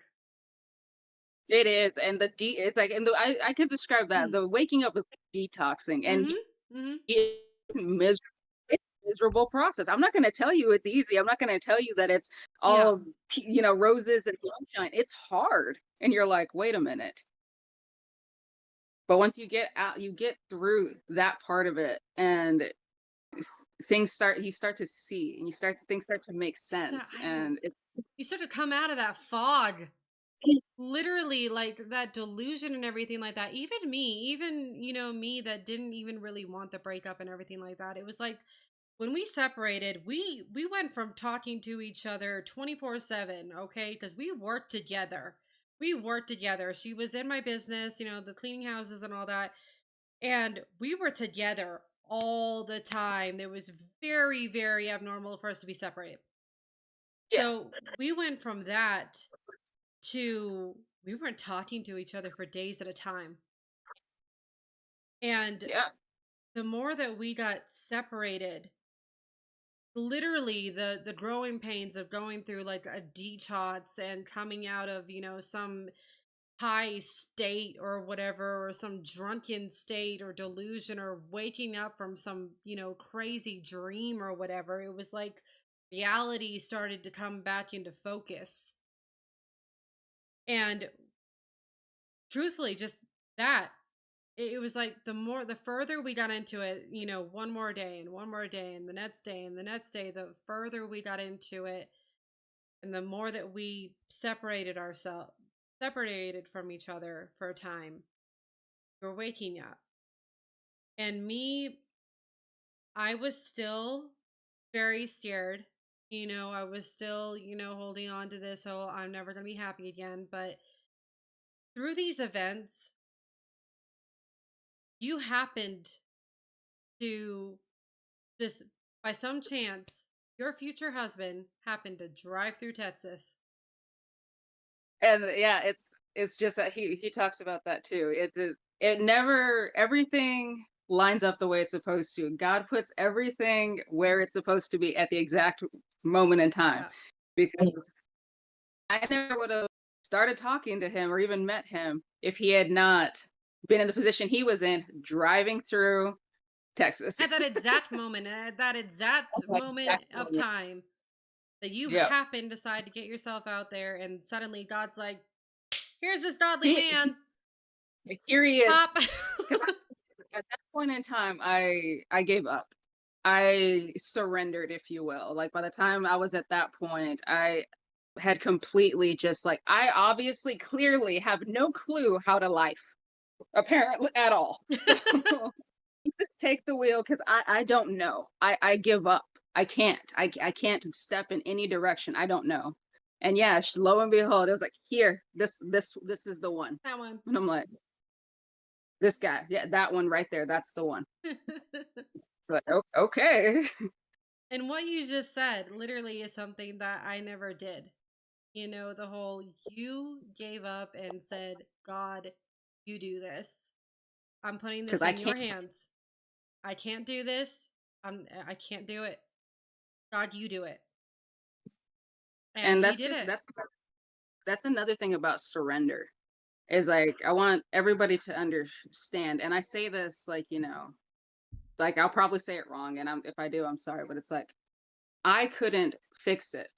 It is, and it's like, and I could describe that. The waking up is like detoxing, and Mm-hmm. Mm-hmm. it's miserable. It's a miserable process. I'm not gonna tell you it's easy. I'm not gonna tell you that it's Yeah. all, roses and sunshine. It's hard, and you're like, "Wait a minute." But once you get out, you get through that part of it, and you start to see, and things start to make So sense, and it's you sort of come out of that fog. Literally, like that delusion and everything like that. Even me, even, me that didn't even really want the breakup and everything like that. It was like when we separated, we went from talking to each other 24/7, okay? Because we worked together. We worked together. She was in my business, the cleaning houses and all that. And we were together all the time. It was very, very abnormal for us to be separated. yeah, So we went from that to we weren't talking to each other for days at a time. And yeah, the more that we got separated, literally the growing pains of going through like a detox and coming out of, some high state or whatever, or some drunken state or delusion, or waking up from some, crazy dream or whatever. It was like reality started to come back into focus. And truthfully, just that, it was like the further we got into it, one more day and one more day and the next day and the next day, the further we got into it, and the more that we separated from each other for a time, we're waking up. And me, I was still very scared. I was still, holding on to this, oh, I'm never going to be happy again. But through these events, you happened to just, by some chance, your future husband happened to drive through Texas. and yeah, it's just that he talks about that too. It never everything lines up the way it's supposed to. God puts everything where it's supposed to be at the exact moment in time, Yeah. because I never would have started talking to him or even met him if he had not been in the position he was in, driving through Texas. At that exact moment, at that exact Like, moment exact of moment. time that you Yep. happen decide to get yourself out there, and suddenly God's like, here's this godly He, man. Here he is. Pop. 'Cause at that point in time, I gave up. I surrendered, if you will. Like, by the time I was at that point, I had completely just like, I obviously clearly have no clue how to life, apparently at all. So just take the wheel, because I don't know. I give up. I can't. I can't step in any direction. I don't know. And yeah, lo and behold, it was like, here, this is the one. That one. And I'm like, this guy, yeah, that one right there, that's the one. It's like, okay. And what you just said literally is something that I never did. The whole, you gave up and said, God, you do this. I'm putting Because this I in can't. your hands. I can't do this. I can't do it. God, you do it. And And he did it. that's another thing about surrender, is like, I want everybody to understand. And I say this like, like, I'll probably say it wrong, and if I do, I'm sorry, but it's like, I couldn't fix it.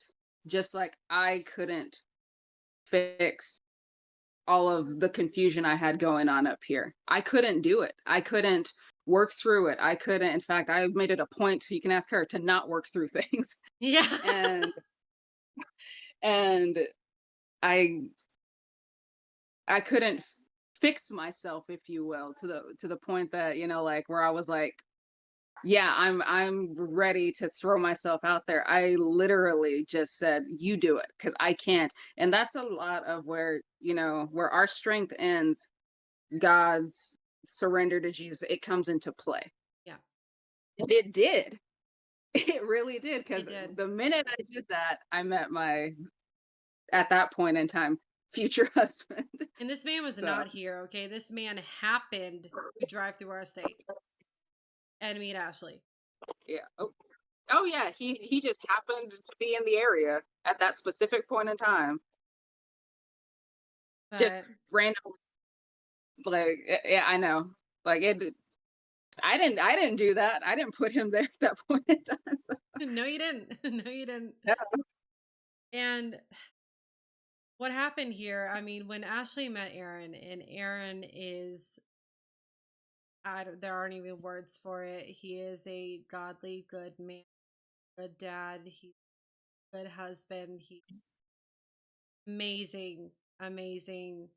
Just like I couldn't fix all of the confusion I had going on up here. I couldn't do it. I couldn't work through it. I couldn't. In fact, I made it a point, you can ask her, to not work through things. Yeah. And and I I couldn't fix myself, if you will, to the point that, like, where I was like, yeah, I'm ready to throw myself out there. I literally just said, "You do it," because I can't. And that's a lot of where, where our strength ends, God's surrender to Jesus, it comes into play. Yeah, And it did. It really did. it Because did. the minute I did that, I met my, at that point in time, future husband. And this man was So not here, okay? This man happened to drive through our state and meet Ashley. yeah. Oh yeah, he just happened to be in the area at that specific point in time. But Just random, like, yeah, I know. Like, I didn't do that. I didn't put him there at that point in time. So, no, you didn't. No, you didn't. yeah. And what happened here, I mean, when Ashley met Aaron, and Aaron is, there aren't even words for it. He is a godly, good man, good dad. He's a good husband. He's amazing, amazing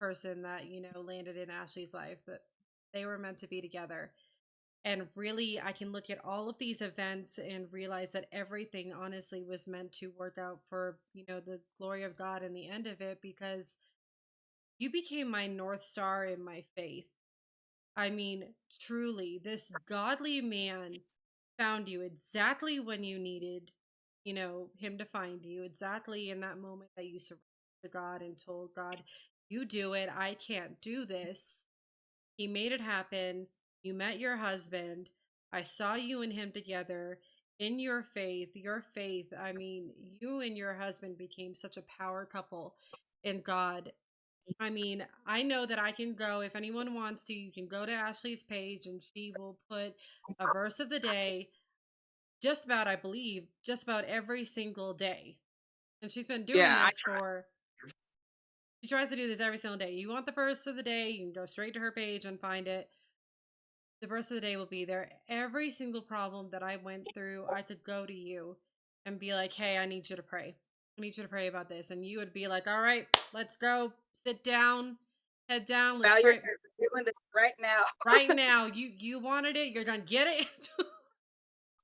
person that, landed in Ashley's life. But they were meant to be together. And really, I can look at all of these events and realize that everything honestly was meant to work out for, the glory of God in the end of it, because you became my North Star in my faith. I mean, truly, this godly man found you exactly when you needed, him to find you, exactly in that moment that you surrendered to God and told God, "You do it. I can't do this." He made it happen. You met your husband. I saw you and him together in your faith. Your faith, I mean, you and your husband became such a power couple in God. I mean, I know that I can go, if anyone wants to, you can go to Ashley's page and she will put a verse of the day, just about, I believe, just about every single day. And she's been doing Yeah, this for, she tries to do this every single day. You want the verse of the day, you can go straight to her page and find it. The verse of the day will be there. Every single problem that I went through, I could go to you and be like, "Hey, I need you to pray. I need you to pray about this." And you would be like, "All right, let's go. Sit down, head down, let's now you're pray doing this right now. right now. You wanted it, you're gonna get it."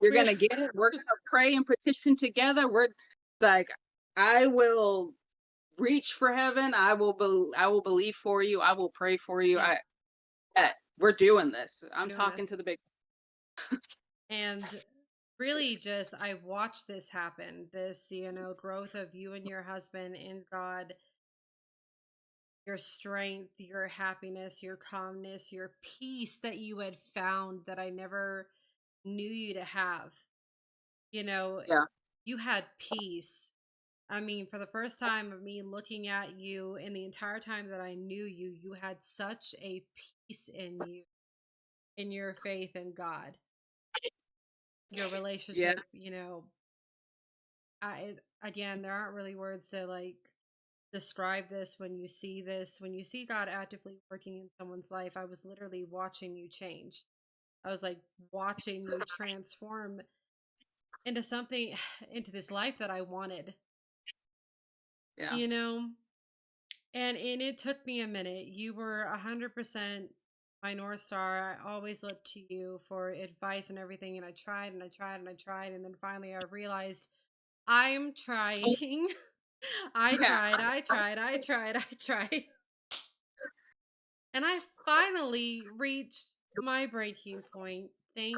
You're We're gonna get it. We're gonna pray and petition together. We're like, I will reach for heaven. I will believe for you. I will pray for you. Yeah, We're doing this. we're I'm doing talking this. to the big. And really just I watched this happen. This, growth of you and your husband in God, your strength, your happiness, your calmness, your peace that you had found that I never knew you to have. You know, Yeah, you had peace. I mean, for the first time of me looking at you and the entire time that I knew you, you had such a peace in you, in your faith in God, your yeah, relationship, again, there aren't really words to like describe this. When you see this, when you see God actively working in someone's life, I was literally watching you change. I was like watching you transform into something, into this life that I wanted, yeah. you know? And it took me a minute. You were 100% my North Star. I always looked to you for advice and everything. And I tried and I tried and I tried. And then finally I realized I'm trying. Yeah. I tried, I tried. And I finally reached my breaking point. Thank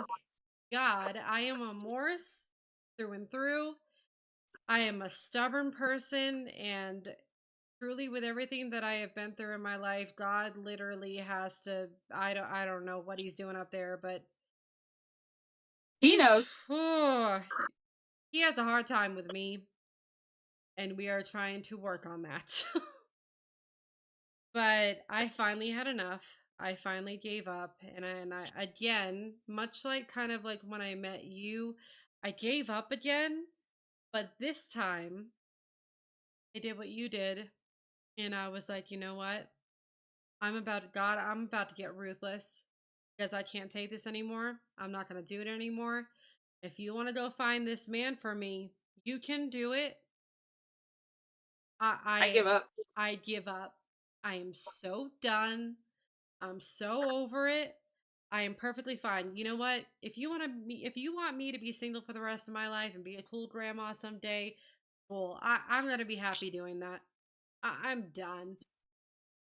God. I am a Morse through and through. I am a stubborn person, and truly with everything that I have been through in my life, God literally has to, I don't know what he's doing up there, but He he's knows. he has a hard time with me, and we are trying to work on that. But I finally had enough. I finally gave up, and I again, much like kind of like when I met you, I gave up again, but this time I did what you did. And I was like, you know what? I'm about to get ruthless because I can't take this anymore. I'm not going to do it anymore. If you want to go find this man for me, you can do it. I give I up. I give up. I am so done. I'm so over it. I am perfectly fine. You know what? If you want me to be single for the rest of my life and be a cool grandma someday, well, I'm gonna be happy doing that. I'm done.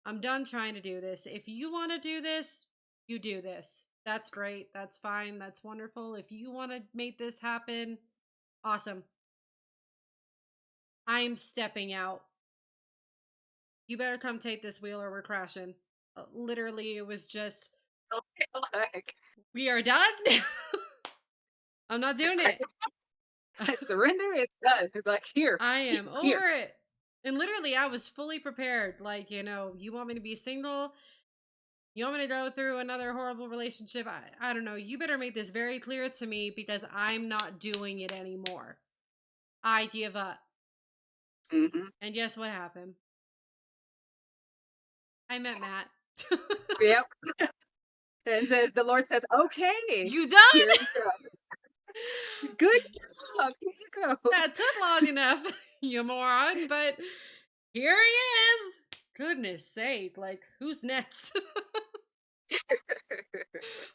I'm done trying to do this. If you want to do this, you do this. That's great. That's fine. That's wonderful. If you want to make this happen, awesome. I'm stepping out. You better come take this wheel or we're crashing. Literally, it was just, Like, we are done. I'm not doing I, it. I surrender. It's done. It's like here, I here, am here. over it. And literally, I was fully prepared. Like, you want me to be single? You want me to go through another horrible relationship? I don't know. You better make this very clear to me because I'm not doing it anymore. I give up. Hmm. And guess what happened? I met Matt. Yep. And the Lord says, "Okay, You done? here you go. Good job. Here you go." That took long enough, you moron. But here he is. Goodness sake. Like, who's next?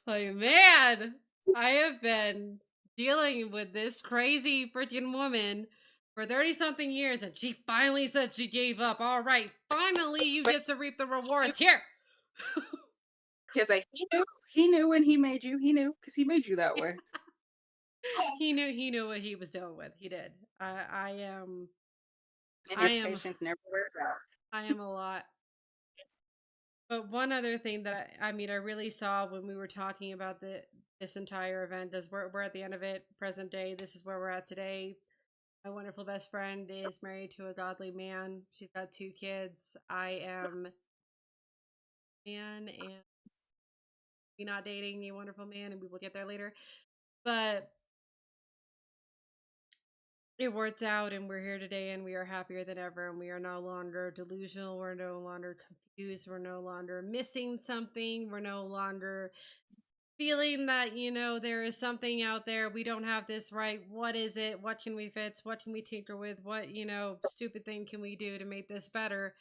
Like, man, I have been dealing with this crazy freaking woman for 30 something years, and she finally said she gave up. All right, finally, you But get to reap the rewards here. he's like, he knew when he made you. He knew because he made you that way. He knew what he was doing with. He did. I am And I his am patience never wears out. I am a lot. But one other thing that I really saw when we were talking about this entire event is we're at the end of it, present day. This is where we're at today. My wonderful best friend is married to a godly man. She's got 2 kids. I am man and we not dating a wonderful man, and we will get there later. But it worked out, and we're here today, and we are happier than ever. And we are no longer delusional. We're no longer confused. We're no longer missing something. We're no longer feeling that there is something out there. We don't have this right. What is it? What can we fix? What can we tinker with? What stupid thing can we do to make this better?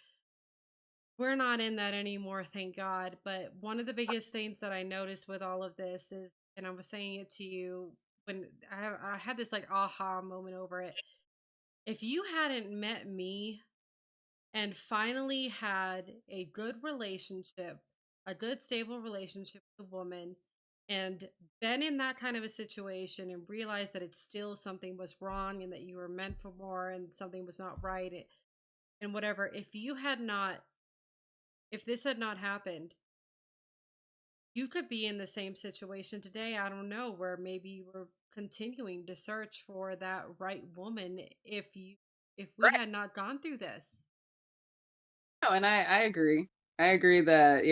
We're not in that anymore, thank God. But one of the biggest things that I noticed with all of this is, and I was saying it to you when I had this like aha moment over it. If you hadn't met me and finally had a good relationship, a good stable relationship with a woman, and been in that kind of a situation and realized that it's still something was wrong and that you were meant for more and something was not right, and whatever, if this had not happened, you could be in the same situation today. I don't know, where maybe you were continuing to search for that right woman if we Right. had not gone through this. No, and I agree. I agree that,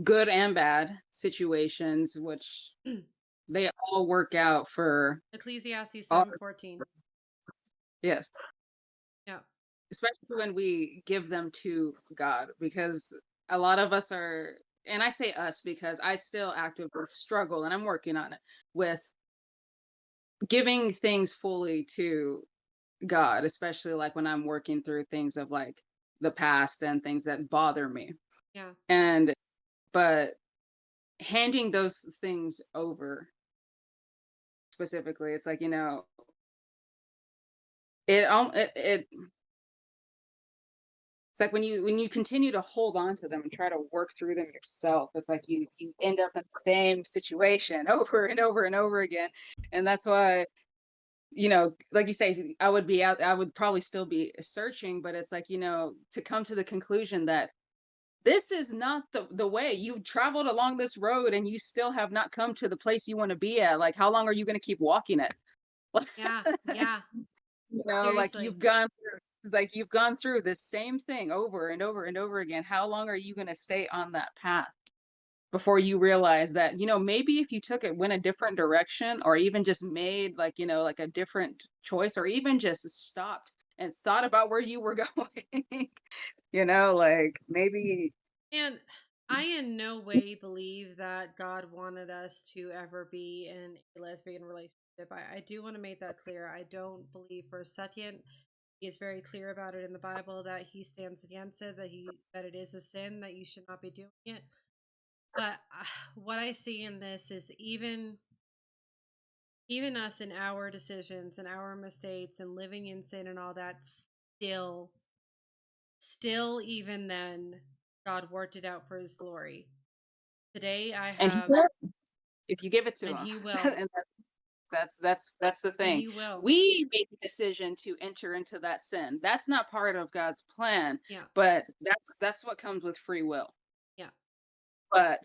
good and bad situations, which they all work out for Ecclesiastes all. 7:14. Yes. Yeah. Especially when we give them to God, because a lot of us are, and I say us because I still actively struggle and I'm working on it with giving things fully to God, especially like when I'm working through things of like the past and things that bother me. Yeah. And but handing those things over specifically, it's like, it's like when you continue to hold on to them and try to work through them yourself, it's like you end up in the same situation over and over and over again. And that's why, like you say, I would probably still be searching, but it's like, to come to the conclusion that this is not the way. You've traveled along this road and you still have not come to the place you want to be at. Like, how long are you going to keep walking it? Yeah. Yeah. Like Seriously. you've gone through this same thing over and over and over again. How long are you going to stay on that path before you realize that, maybe if you went a different direction, or even just made like, like a different choice, or even just stopped and thought about where you were going. Like maybe And I in no way believe that God wanted us to ever be in a lesbian relationship. I do want to make that clear. I don't believe for a second. He is very clear about it in the Bible that he stands against it, that it is a sin, that you should not be doing it. But what I see in this is even us in our decisions and our mistakes and living in sin and all that, still even then, God worked it out for his glory. Today I and he have, will if you give it to and him. he will, And that's the and thing. he will. We make the decision to enter into that sin. That's not part of God's plan, Yeah, but that's what comes with free will. yeah. But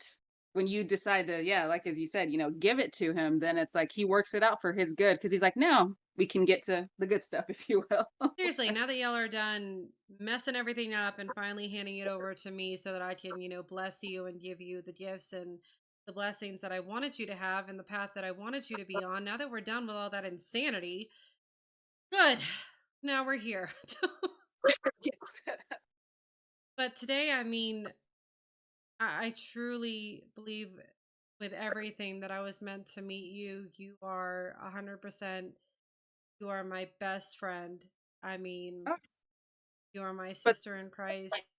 when you decide to, yeah, like as you said, give it to him, then it's like he works it out for his good because he's like, now we can get to the good stuff, if you will. Seriously, now that y'all are done messing everything up and finally handing it over to me so that I can, bless you and give you the gifts and the blessings that I wanted you to have and the path that I wanted you to be on, now that we're done with all that insanity, good. Now we're here. Yes. But today, I mean, I truly believe with everything that I was meant to meet you. You are 100%. You are my best friend. I mean, you are my But sister in Christ.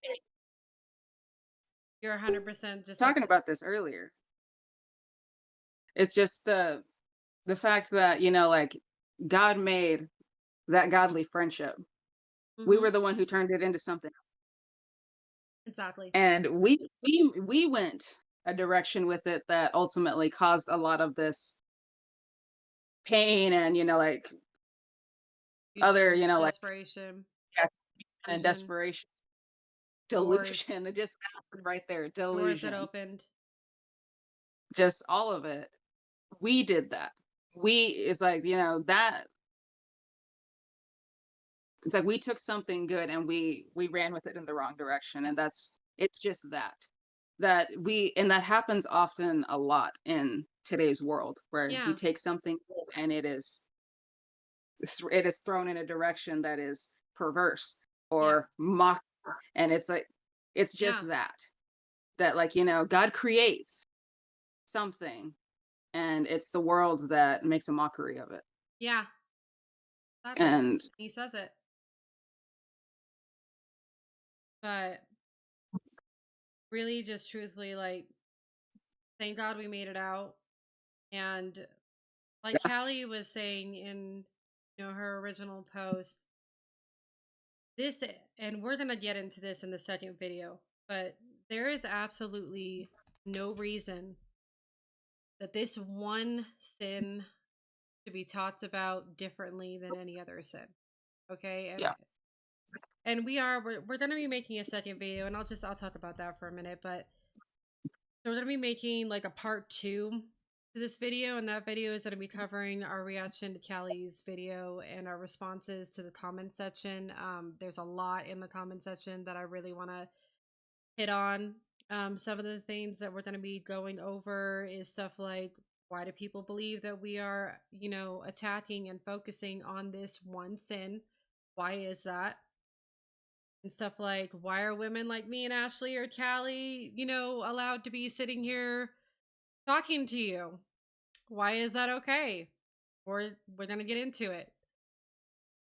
You're 100% just like, talking about this earlier, it's just the fact that, like God made that godly friendship. We hmm were the one who turned it into something. exactly. And we went a direction with it that ultimately caused a lot of this pain and, like other, Fusion, like desperation, yeah, and delusion, desperation, doors, delusion. It just happened right there. doors that Delusion. opened. Just all of it. We did that. We it's like, that it's like we took something good and we ran with it in the wrong direction. Yeah. And it's just and that happens often a lot in today's world where we Yeah. take something good and it is thrown in a direction that is perverse Yeah. or mock, and it's like it's Yeah. just that like God creates something and it's the world that makes a mockery of it. Yeah. Exactly. And He says it. But really, just truthfully, like, thank God we made it out. And like yeah, Callie was saying in her original post, this and we're gonna get into this in the second video, but there is absolutely no reason that this one sin should be talked about differently than any other sin. Okay. and yeah, and we're gonna be making a second video, and I'll talk about that for a minute. But so we're gonna be making like a part two to this video, and that video is gonna be covering our reaction to Callie's video and our responses to the comment section. There's a lot in the comment section that I really want to hit on. Some of the things that we're gonna be going over is stuff like, why do people believe that we are, attacking and focusing on this one sin? Why is that? And stuff like, why are women like me and Ashley or Callie, allowed to be sitting here talking to you? Why is that okay? We're gonna get into it.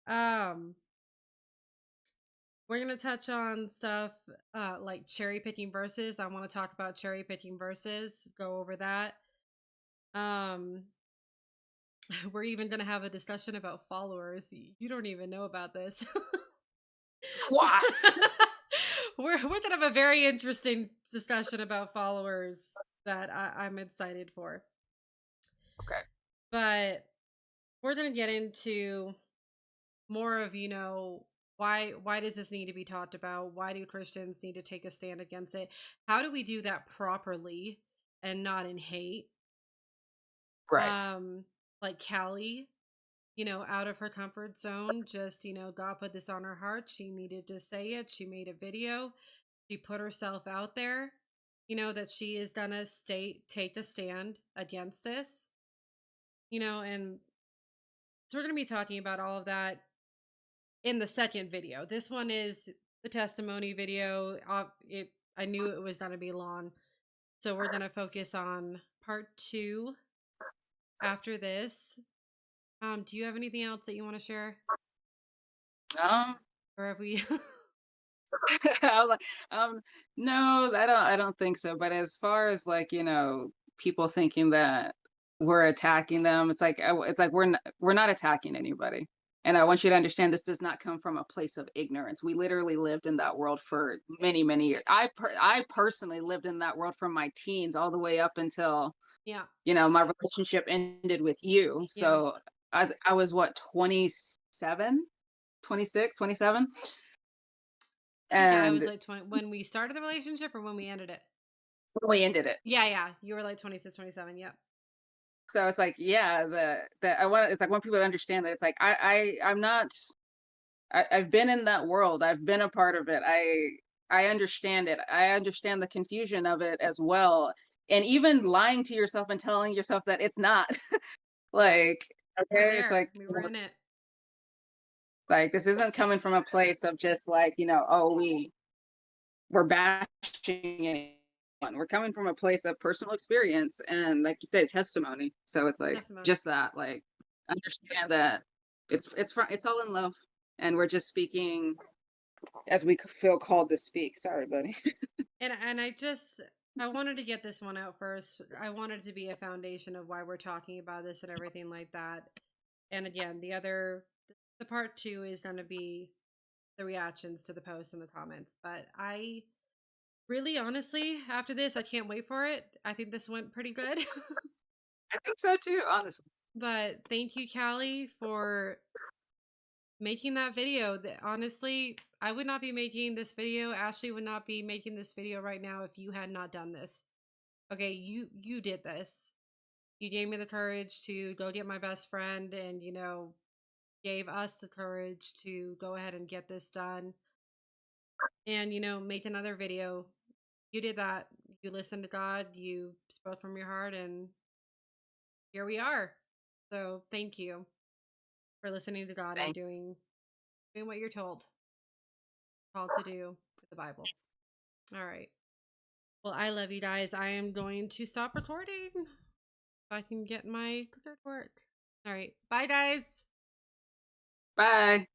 Um, we're gonna touch on stuff like cherry picking verses. I want to talk about cherry picking verses. Go over that. Um, we're even gonna have a discussion about followers. You don't even know about this. what? We're gonna have a very interesting discussion about followers that I'm excited for. Okay, But we're gonna get into more of, why does this need to be talked about? Why do Christians need to take a stand against it? How do we do that properly and not in hate? right. Um, like Callie, out of her comfort zone, just, God put this on her heart. She needed to say it. She made a video. She put herself out there, that she is gonna take the stand against this, and so we're gonna be talking about all of that. in the second video. This one is the testimony video. I knew it was gonna be long, so we're gonna focus on part two after this. Do you have anything else that you want to share, Um, or have we? I'm like, no, I don't think so. But as far as like, people thinking that we're attacking them, it's like we're not attacking anybody. And I want you to understand this does not come from a place of ignorance. We literally lived in that world for many, many years. I personally lived in that world from my teens all the way up until, Yeah, my relationship ended with you. yeah. So I was what, 27, 26, 27. I think I And was like 20 when we started the relationship, or when we ended it. we ended it. Yeah, yeah. You were like 26, 27. Yep. So it's like, yeah, it's like, I want people to understand that it's like, I'm not, I've been in that world. I've been a part of it. I understand it. I understand the confusion of it as well. And even lying to yourself and telling yourself that it's not Yeah. like, We're okay, it's there. like, We were in it. like this isn't coming from a place of just like, oh, we're bashing anyone. We're coming from a place of personal experience and, like you said, testimony. So it's like Testimony. just that, like, understand that it's all in love, and we're just speaking as we feel called to speak. Sorry, buddy. And I wanted to get this one out first. I wanted to be a foundation of why we're talking about this and everything like that. And again, the part two is going to be the reactions to the post and the comments. But I really, honestly, after this, I can't wait for it. I think this went pretty good. I think so too, honestly. But thank you, Callie, for making that video. That honestly, I would not be making this video. Ashley would not be making this video right now if you had not done this. Okay, you did this. You gave me the courage to go get my best friend, and gave us the courage to go ahead and get this done, and make another video. You did that. You listened to God, you spoke from your heart, and here we are. So thank you for listening to God and Thank doing what you're called to do with the Bible. All right. Well, I love you guys. I am going to stop recording if I can get my clicker to work. All right. Bye, guys. Bye.